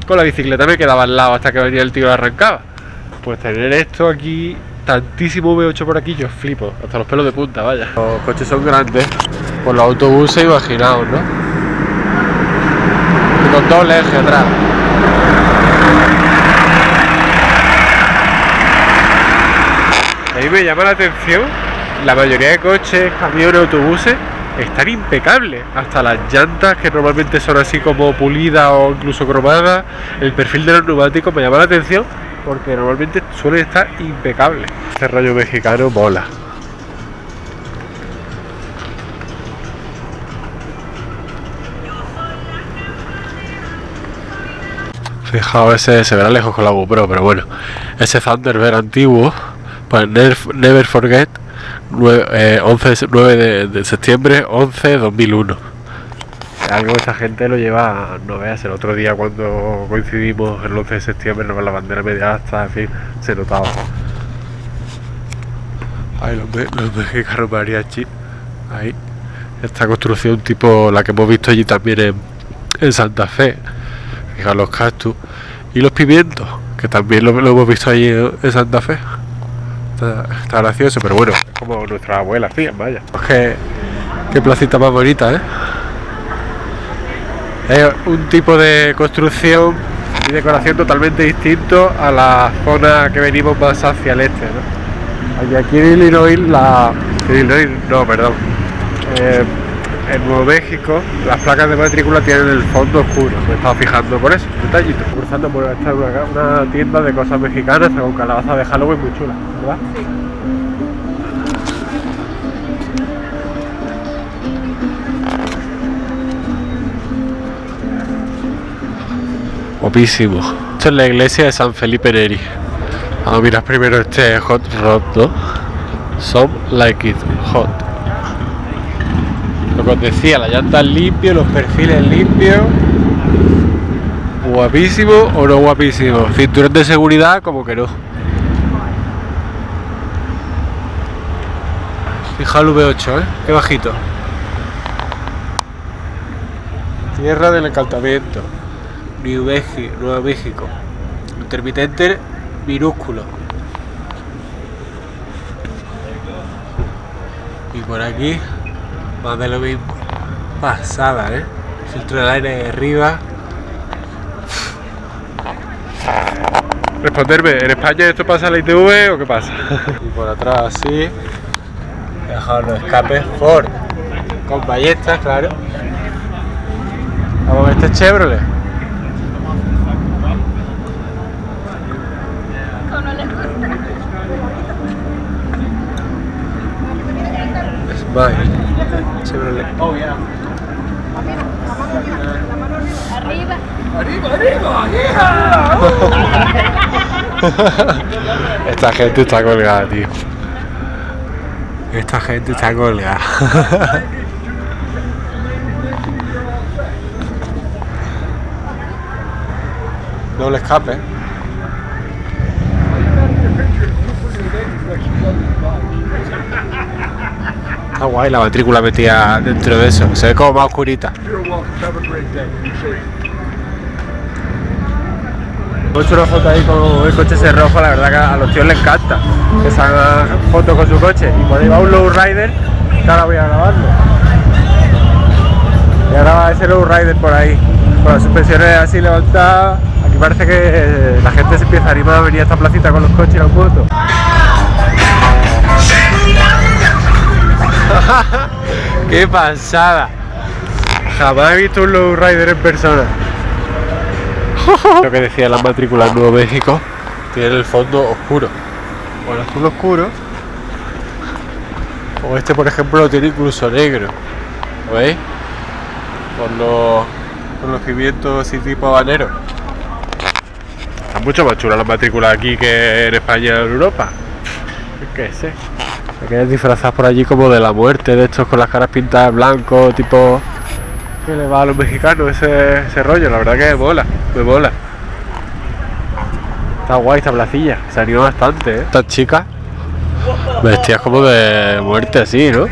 con la bicicleta me quedaba al lado hasta que venía el tío y lo arrancaba. Pues tener esto aquí, tantísimo V8 por aquí, yo flipo, hasta los pelos de punta, vaya. Los coches son grandes, por los autobuses imaginaos, ¿no? Y con doble eje atrás. A mí me llama la atención, la mayoría de coches, camiones, autobuses están impecables. Hasta las llantas, que normalmente son así como pulidas o incluso cromadas, el perfil de los neumáticos me llama la atención porque normalmente suelen estar impecables. Este rollo mexicano mola. Fijaos, ese se verá lejos con la GoPro, pero bueno, ese Thunderbird antiguo, pues Never Forget, 9 de septiembre 11 2001. Algo que esa gente lo lleva, no veas, el otro día cuando coincidimos el 11 de septiembre, no, con la bandera media hasta, en fin, se notaba. Ay, los mexicanos mariachi, ahí, esta construcción tipo la que hemos visto allí también en Santa Fe. Fijaos los cactus y los pimientos, que también lo hemos visto allí en Santa Fe. Está gracioso, pero bueno, es como nuestras abuelas hacían, vaya. Qué placita más bonita, ¿eh? Es un tipo de construcción y decoración totalmente distinto a la zona que venimos más hacia el este, ¿no? Aquí en Illinois, en Nuevo México, las placas de matrícula tienen el fondo oscuro. Me estaba fijando por eso, detallito. Cruzando por esta una tienda de cosas mexicanas con calabaza de Halloween muy chula, ¿verdad? Sí. Guapísimo. Esto es la iglesia de San Felipe Neri. Vamos a mirar primero este hot rod, ¿no? Some like it hot. Lo que os decía, las llantas limpias, los perfiles limpios. Guapísimo o no guapísimo. Cinturón de seguridad, como que no. Fijaos el V8, qué bajito. Tierra del encantamiento. Nuevo México. Intermitente minúsculo. Y por aquí más de lo mismo. Pasada, filtro del aire de arriba. Responderme, ¿en España esto pasa en la ITV o qué pasa? Y por atrás así. Dejar los escapes Ford. Con ballestas, claro. Vamos a ver este Chevrolet. Smile. Chevrolet. Oh, yeah. Arriba. Arriba, yeah. Esta gente está colgada, tío. Esta gente está colgada. Doble escape. Está guay la matrícula metida dentro de eso. Se ve como más oscurita. Hemos hecho una foto ahí con el coche ese rojo. La verdad que a los tíos les encanta que se hagan fotos con su coche. Y por ahí va un lowrider que ahora voy a grabarlo. Voy a grabar ese lowrider por ahí con las suspensiones así levantadas. Aquí parece que la gente se empieza a animar a venir a esta placita con los coches y las motos. ¡Qué pasada! Jamás he visto un lowrider en persona. Lo que decía las matrículas en Nuevo México, tiene el fondo oscuro. O el azul oscuro. O este, por ejemplo, lo tiene incluso negro. ¿Lo veis? Con los pimientos así tipo habanero. Están mucho más chulas las matrículas aquí que en España o en Europa. ¿Qué sé? Aquellas disfrazadas por allí como de la muerte, de estos con las caras pintadas en blanco, tipo que le va a los mexicanos ese rollo. La verdad que me mola. Está guay esta placilla, se animó bastante, Estas chicas vestidas como de muerte así, ¿no?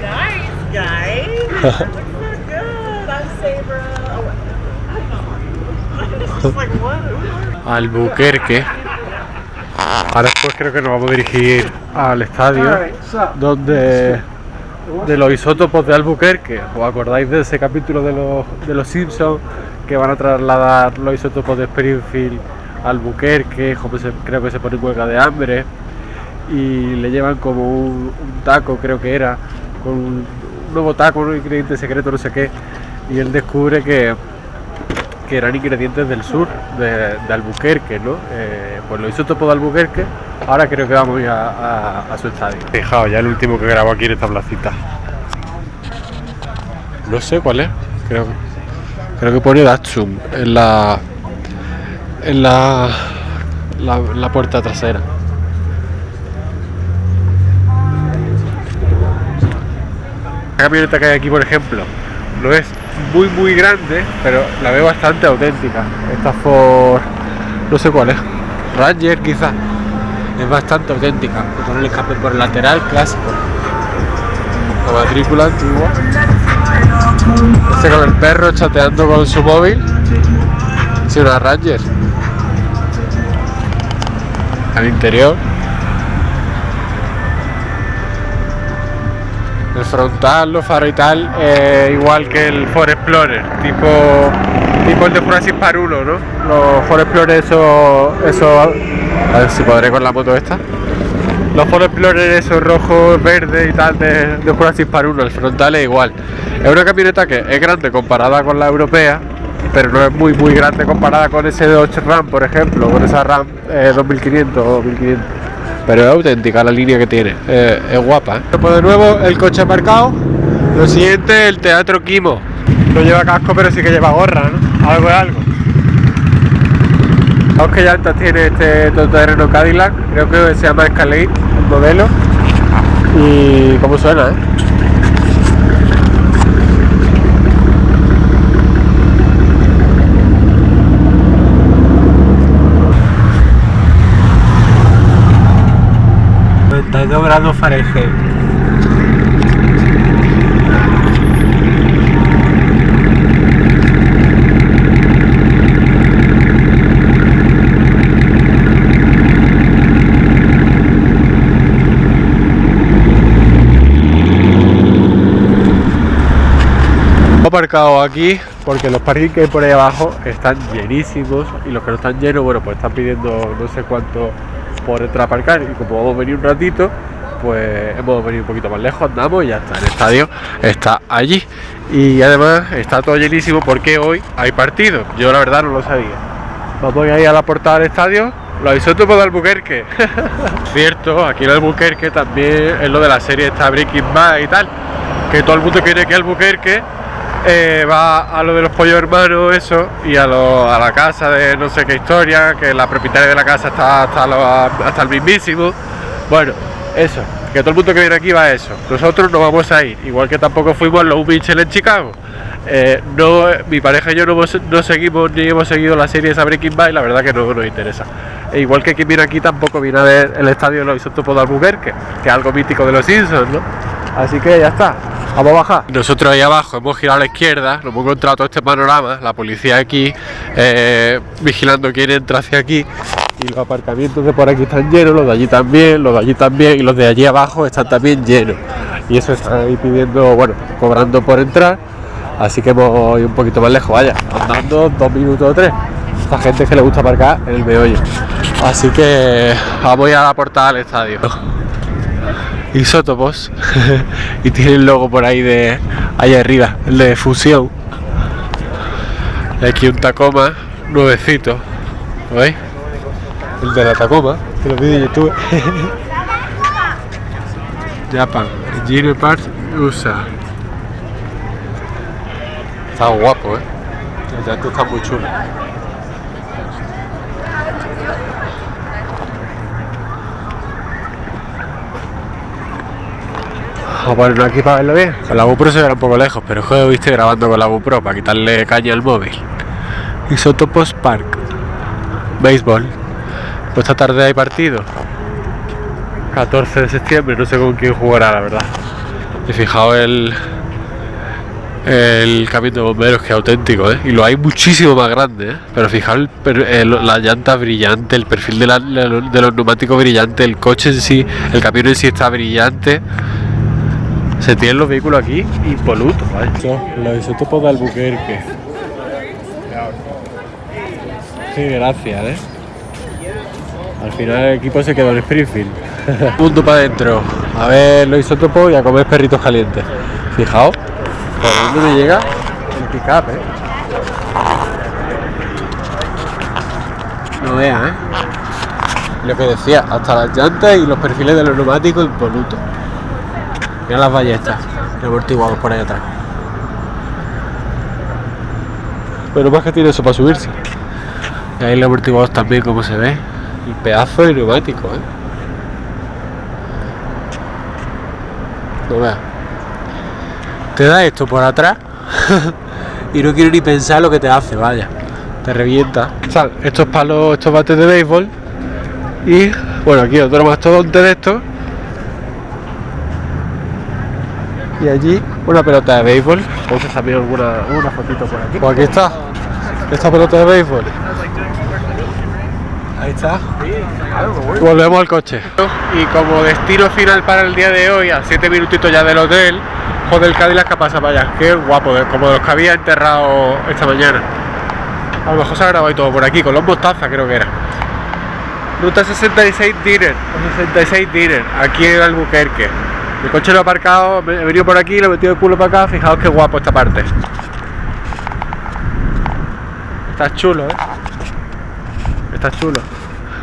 Albuquerque. Ahora después creo que nos vamos a dirigir al estadio donde de los isótopos de Albuquerque. ¿Os acordáis de ese capítulo de los Simpsons que van a trasladar los isótopos de Springfield a Albuquerque? Creo que se pone huelga de hambre. y le llevan como un taco, creo que era, con un nuevo taco, un ingrediente secreto, no sé qué, y él descubre que eran ingredientes del sur, de Albuquerque, ¿no? Pues los isótopos de Albuquerque. Ahora creo que vamos a su estadio. Fijaos, ya el último que grabo aquí en esta placita. No sé cuál es, creo que pone Datsun en la puerta trasera. La camioneta que hay aquí, por ejemplo, no es muy grande, pero la veo bastante auténtica. Esta Ford, no sé cuál es, Ranger quizás. Es bastante auténtica. Con el escape por el lateral clásico. La matrícula antigua. Con el perro chateando con su móvil. Sí, una Ranger. Al interior. El frontal, los faros y tal, igual que el Ford Explorer, tipo el de Jurassic Park 1, ¿no? Los Ford Explorer, eso, a ver si podré con la moto esta. Los Ford Explorer, esos rojos, verdes y tal, de Jurassic Park 1, el frontal es igual. Es una camioneta que es grande comparada con la europea, pero no es muy grande comparada con ese Dodge Ram, por ejemplo, con esa Ram 2500 o 1500. Pero es auténtica la línea que tiene, es guapa, ¿eh? Pues de nuevo el coche aparcado. Lo siguiente, el Teatro Quimo. No lleva casco, pero sí que lleva gorra, ¿no? Algo es algo. Vamos, que llantas tiene este todoterreno Cadillac, creo que se llama Escalade, el modelo. Y cómo suena, ¿eh? Grados Fahrenheit. Aparcado aquí porque los parkings que hay por ahí abajo están llenísimos y los que no están llenos, bueno, pues están pidiendo no sé cuánto por entrar a aparcar, y como vamos a venir un ratito, pues hemos venido un poquito más lejos, andamos y ya está, el estadio está allí y además está todo llenísimo porque hoy hay partido. Yo la verdad no lo sabía. Vamos a ir a la portada del estadio, los isótopos de Albuquerque. Cierto, aquí en Albuquerque también es lo de la serie esta Breaking Bad y tal, que todo el mundo quiere que Albuquerque va a lo de los pollos hermanos, eso, y a la casa de no sé qué historia, que la propietaria de la casa está hasta el mismísimo. Bueno, eso, que todo el mundo que viene aquí va a eso. Nosotros no vamos a ir, igual que tampoco fuimos a los Mitchell en Chicago. Mi pareja y yo no seguimos ni hemos seguido la serie esa Breaking Bad y la verdad que no nos interesa. E igual que quien viene aquí tampoco viene a ver el estadio de los isótopos de Albuquerque, que es algo mítico de los Simpsons, ¿no? Así que ya está, vamos a bajar. Nosotros ahí abajo hemos girado a la izquierda, nos hemos encontrado todo este panorama, la policía aquí vigilando quién entra hacia aquí, y los aparcamientos de por aquí están llenos, los de allí también, y los de allí abajo están también llenos. Y eso está ahí pidiendo, bueno, cobrando por entrar, así que hemos ido un poquito más lejos, vaya, andando 2 minutos o 3. Esta gente que le gusta aparcar en el meollo. Así que vamos a ir a la portada del estadio. Isótopos y tiene el logo por ahí de allá arriba, el de fusión. Y aquí un Tacoma nuevecito, ¿lo veis? El de la Tacoma, que lo vi de YouTube. Japan, Engineer Parts USA. Está guapo, el auto está muy chulo. Vamos a ponerlo aquí para verlo bien. Con la GoPro se verá un poco lejos, pero joder, viste grabando con la GoPro para quitarle caña al móvil. Isótopos Park. Béisbol. Pues esta tarde hay partido. 14 de septiembre, no sé con quién jugará, la verdad. Y fijaos el camión de bomberos, que es auténtico, y lo hay muchísimo más grande, pero fijaos la llanta brillante, el perfil de los neumáticos brillante, el coche en sí, el camión en sí está brillante. Se tienen los vehículos aquí impolutos, ¿vale? Los isótopos de Albuquerque. Qué gracia, Al final el equipo se quedó en Springfield. Punto para adentro. A ver los isótopos y a comer perritos calientes. Fijaos, por dónde me llega el pick-up, No veas, Lo que decía, hasta las llantas y los perfiles de los neumáticos impolutos. Mira las ballestas, los amortiguados por ahí atrás. Pero más que tiene eso para subirse. Y ahí los amortiguados también, como se ve. Y pedazo de neumático, No veas. Te da esto por atrás y no quiero ni pensar lo que te hace, vaya. Te revienta. O sea, estos palos, estos bates de béisbol. Y bueno, aquí otro mastodonte de estos. Y allí una pelota de béisbol. Entonces también alguna fotito por aquí. Pues aquí está. Esta pelota de béisbol. Ahí está. Volvemos al coche. Y como destino final para el día de hoy, a 7 minutitos ya del hotel, Hotel Cadillac que pasa para allá. Qué guapo, como de los que había enterrado esta mañana. A lo mejor se ha grabado y todo por aquí, con los Mostaza creo que era. Ruta 66 Dinner, aquí en Albuquerque. El coche lo he aparcado, he venido por aquí, lo he metido el culo para acá. Fijaos qué guapo esta parte. Está chulo, Está chulo.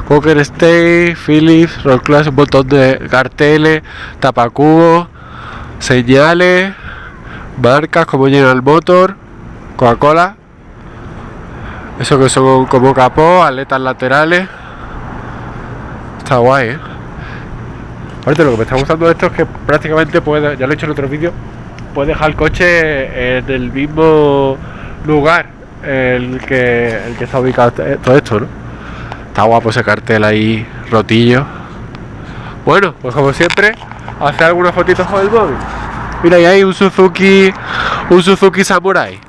Cocker State, Philips, Roll Class, un montón de carteles, tapacubos, señales, marcas como General Motors, Coca-Cola. Eso que son como capó, aletas laterales. Está guay, Aparte lo que me está gustando de esto es que prácticamente puedes, ya lo he hecho en otros vídeos, puedes dejar el coche en el mismo lugar el que está ubicado todo esto, Está guapo ese cartel ahí rotillo. Bueno, pues como siempre, hacer algunas fotitos con el móvil. Mira, ahí hay un Suzuki Samurai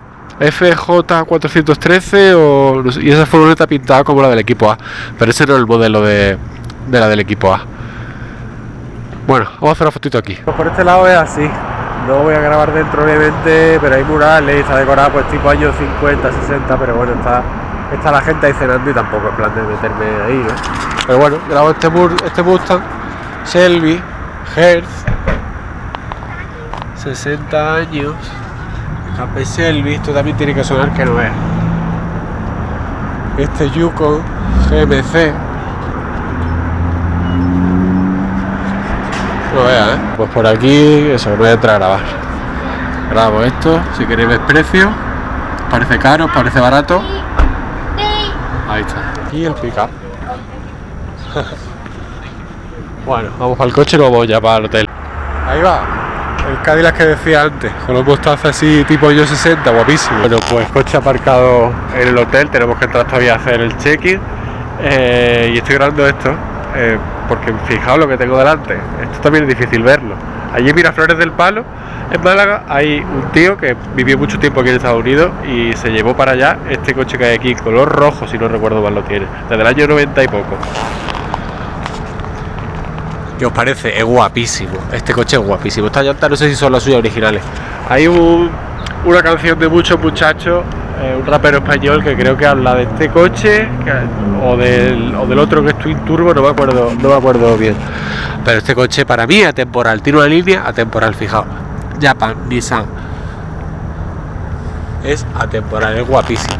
FJ413 no sé, y esa furgoneta pintada como la del equipo A, pero ese no es el modelo de la del equipo A. Bueno, vamos a hacer una fotito aquí. Pues por este lado es así. No voy a grabar dentro obviamente, pero hay murales y está decorada pues tipo años 50, 60, pero bueno, está la gente ahí cenando y tampoco es plan de meterme ahí, Pero bueno, grabo este Mustang Shelby Hertz, 60 años, escape Shelby, esto también tiene que sonar que no es. Este Yukon GMC. No veas, Pues por aquí, eso, me voy a entrar a grabar. Grabo esto, si queréis ver precio. Parece caro, parece barato. Ahí está. Y el pick-up. Bueno, vamos para el coche y luego vamos ya para el hotel. Ahí va. El Cadillac que decía antes, con los Mostaza así tipo años 60, guapísimo. Bueno, pues coche aparcado en el hotel, tenemos que entrar todavía a hacer el check-in. Y estoy grabando esto. Porque fijaos lo que tengo delante, esto también es difícil verlo. Allí en Miraflores del Palo, en Málaga, hay un tío que vivió mucho tiempo aquí en Estados Unidos y se llevó para allá este coche que hay aquí, color rojo si no recuerdo mal lo tiene, desde el año 90 y poco. ¿Qué os parece? Es guapísimo, este coche es guapísimo. Estas llantas no sé si son las suyas originales. Hay una canción de muchos muchachos, un rapero español que creo que habla de este coche o del otro que es Twin Turbo, no me acuerdo bien. Pero este coche para mí es atemporal, tiene una línea atemporal, fijaos. Japan, Nissan. Es atemporal, es guapísimo.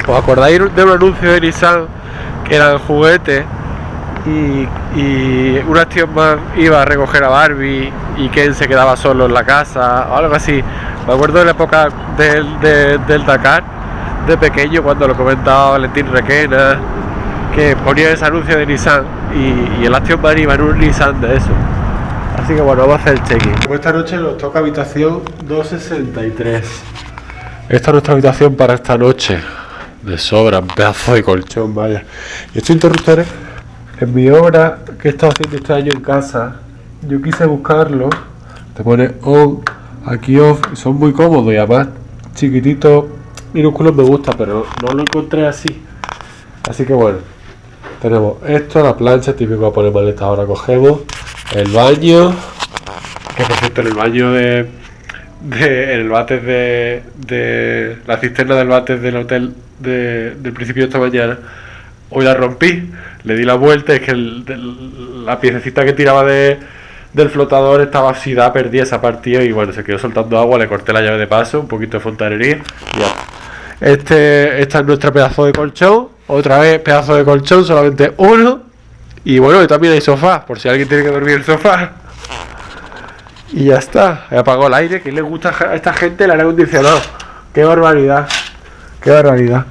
¿Os acordáis de un anuncio de Nissan que era el juguete? Y una tío más iba a recoger a Barbie y Ken se quedaba solo en la casa o algo así. Me acuerdo de la época del Dakar, de pequeño, cuando lo comentaba Valentín Requena, que ponía ese anuncio de Nissan y el Aston Martin iba en un Nissan de eso. Así que bueno, vamos a hacer el check-in. Esta noche nos toca habitación 263. Esta es nuestra habitación para esta noche. De sobra, un pedazo de colchón, vaya. Y estos interruptores, en mi obra que he estado haciendo este año en casa, yo quise buscarlo. Te pone on, aquí off, y son muy cómodos y además chiquititos, minúsculos me gusta, pero no lo encontré así. Así que bueno, tenemos esto, la plancha, típico para poner maletas. Ahora cogemos el baño, que por cierto en el baño en el váter de la cisterna del váter del hotel del principio de esta mañana hoy la rompí, le di la vuelta, es que la piececita que tiraba del flotador estaba oxidada, perdí esa partida y bueno, se quedó soltando agua, le corté la llave de paso, un poquito de fontanería y ya. Esta es nuestra pedazo de colchón, otra vez pedazo de colchón, solamente uno. Y bueno, y también hay sofá, por si alguien tiene que dormir en el sofá. Y ya está, he apagado el aire. ¿Qué le gusta a esta gente el aire acondicionado? ¡Qué barbaridad! ¡Qué barbaridad!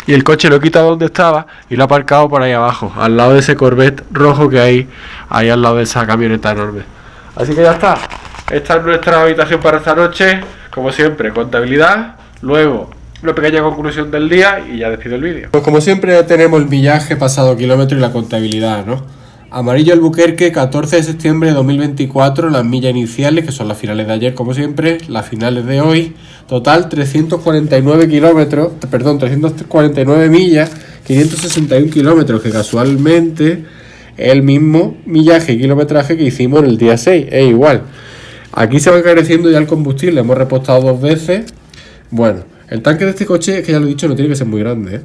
Y el coche lo he quitado donde estaba y lo he aparcado por ahí abajo, al lado de ese Corvette rojo que hay ahí al lado de esa camioneta enorme. Así que ya está. Esta es nuestra habitación para esta noche. Como siempre, contabilidad. Luego, una pequeña conclusión del día y ya despido el vídeo. Pues como siempre ya tenemos el millaje, pasado kilómetro y la contabilidad, ¿no? Amarillo Albuquerque, 14 de septiembre de 2024, las millas iniciales, que son las finales de ayer como siempre, las finales de hoy. Total 349 kilómetros, perdón, 349 millas, 561 kilómetros, que casualmente es el mismo millaje y kilometraje que hicimos en el día 6, es igual. Aquí se va encareciendo ya el combustible, hemos repostado 2 veces. Bueno, el tanque de este coche, que ya lo he dicho, no tiene que ser muy grande,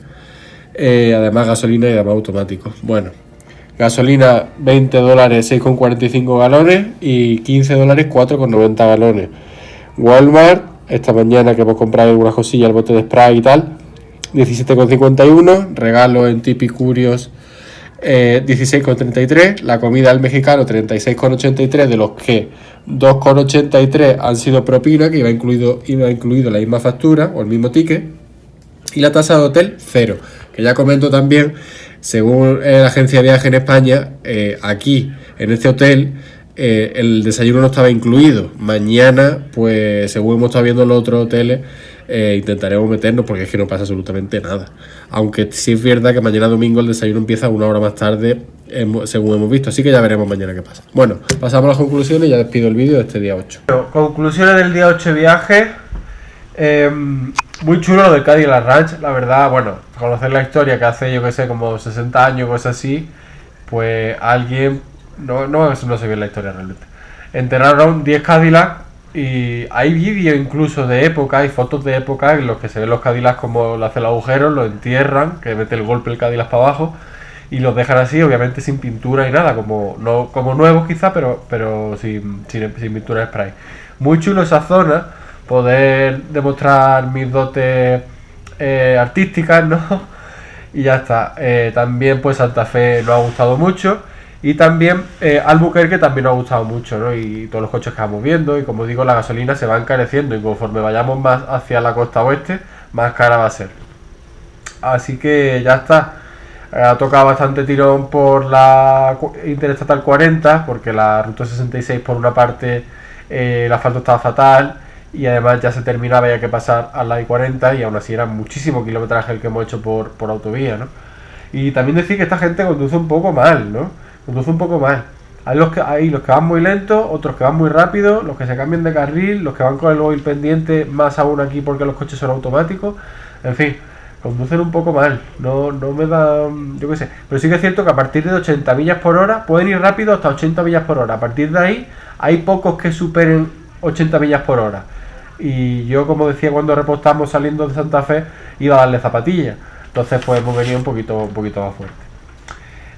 además gasolina y además automático. Bueno, gasolina $20, 6,45 galones y $15, 4,90 galones. Walmart, esta mañana que hemos comprado algunas cosillas, el bote de spray y tal, 17,51. Regalo en Tipicurios, 16,33. La comida del mexicano, 36,83, de los que 2,83 han sido propina, que iba incluido la misma factura o el mismo ticket. Y la tasa de hotel, 0. Que ya comento también, según la agencia de viaje en España, aquí en este hotel el desayuno no estaba incluido. Mañana, pues según hemos estado viendo en los otros hoteles, intentaremos meternos porque es que no pasa absolutamente nada. Aunque sí es verdad que mañana domingo el desayuno empieza 1 hora más tarde, según hemos visto. Así que ya veremos mañana qué pasa. Bueno, pasamos a las conclusiones y ya despido el vídeo de este día 8. Conclusiones del día 8 de viaje. Muy chulo lo del Cadillac Ranch, la verdad. Bueno, conocer la historia que hace, yo que sé, como 60 años, cosas así, pues alguien, no sé bien la historia realmente, enterraron 10 Cadillacs y hay vídeos incluso de época, hay fotos de época en los que se ven los Cadillacs como le hacen los agujeros, los entierran, que mete el golpe el Cadillac para abajo y los dejan así, obviamente sin pintura y nada, como nuevos quizá, pero sin pintura de spray. Muy chulo esa zona, poder demostrar mis dotes artísticas, ¿no? Y ya está. También pues Santa Fe nos ha gustado mucho. Y también Albuquerque también nos ha gustado mucho, ¿no? Y todos los coches que vamos viendo. Y como digo, la gasolina se va encareciendo. Y conforme vayamos más hacia la costa oeste, más cara va a ser. Así que ya está. Ha tocado bastante tirón por la Interestatal 40, porque la Ruta 66 por una parte el asfalto estaba fatal. Y además ya se terminaba, había que pasar a la I-40 y aún así era muchísimo kilometraje el que hemos hecho por autovía, ¿no? Y también decir que esta gente conduce un poco mal, ¿no? Conduce un poco mal. Hay los que van muy lentos, otros que van muy rápido, los que se cambian de carril, los que van con el móvil pendiente, más aún aquí porque los coches son automáticos. En fin, conducen un poco mal, no me dan, yo qué sé. Pero sí que es cierto que a partir de 80 millas por hora, pueden ir rápido hasta 80 millas por hora. A partir de ahí, hay pocos que superen 80 millas por hora. Y yo, como decía cuando repostamos saliendo de Santa Fe, iba a darle zapatillas. Entonces pues hemos venido un poquito más fuerte.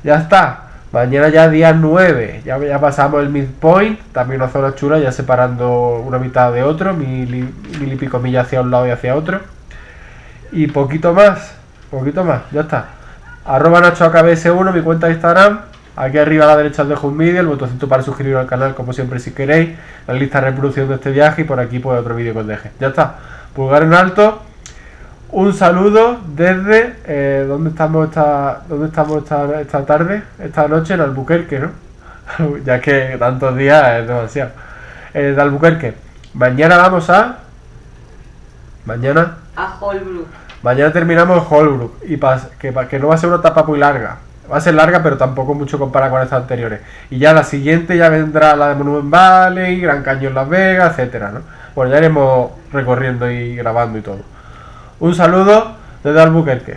Ya está. Mañana ya día 9. Ya pasamos el midpoint. También una zona chula, ya separando una mitad de otro. Mil y pico millas hacia un lado y hacia otro. Y poquito más. Ya está. @NachoAKBS1, mi cuenta de Instagram. Aquí arriba a la derecha os dejo un vídeo, el botoncito para suscribiros al canal como siempre si queréis, la lista de reproducción de este viaje y por aquí pues otro vídeo que os deje. Ya está, pulgar en alto, un saludo desde, ¿dónde estamos esta tarde? Esta noche en Albuquerque, ¿no? Ya que tantos días es demasiado. De Albuquerque. Mañana vamos a Holbrook. Mañana terminamos Holbrook y que no va a ser una etapa muy larga. Va a ser larga, pero tampoco mucho comparada con estas anteriores. Y ya la siguiente ya vendrá la de Monument Valley, Gran Cañón Las Vegas, etcétera, ¿no? Bueno, ya iremos recorriendo y grabando y todo. Un saludo desde Albuquerque.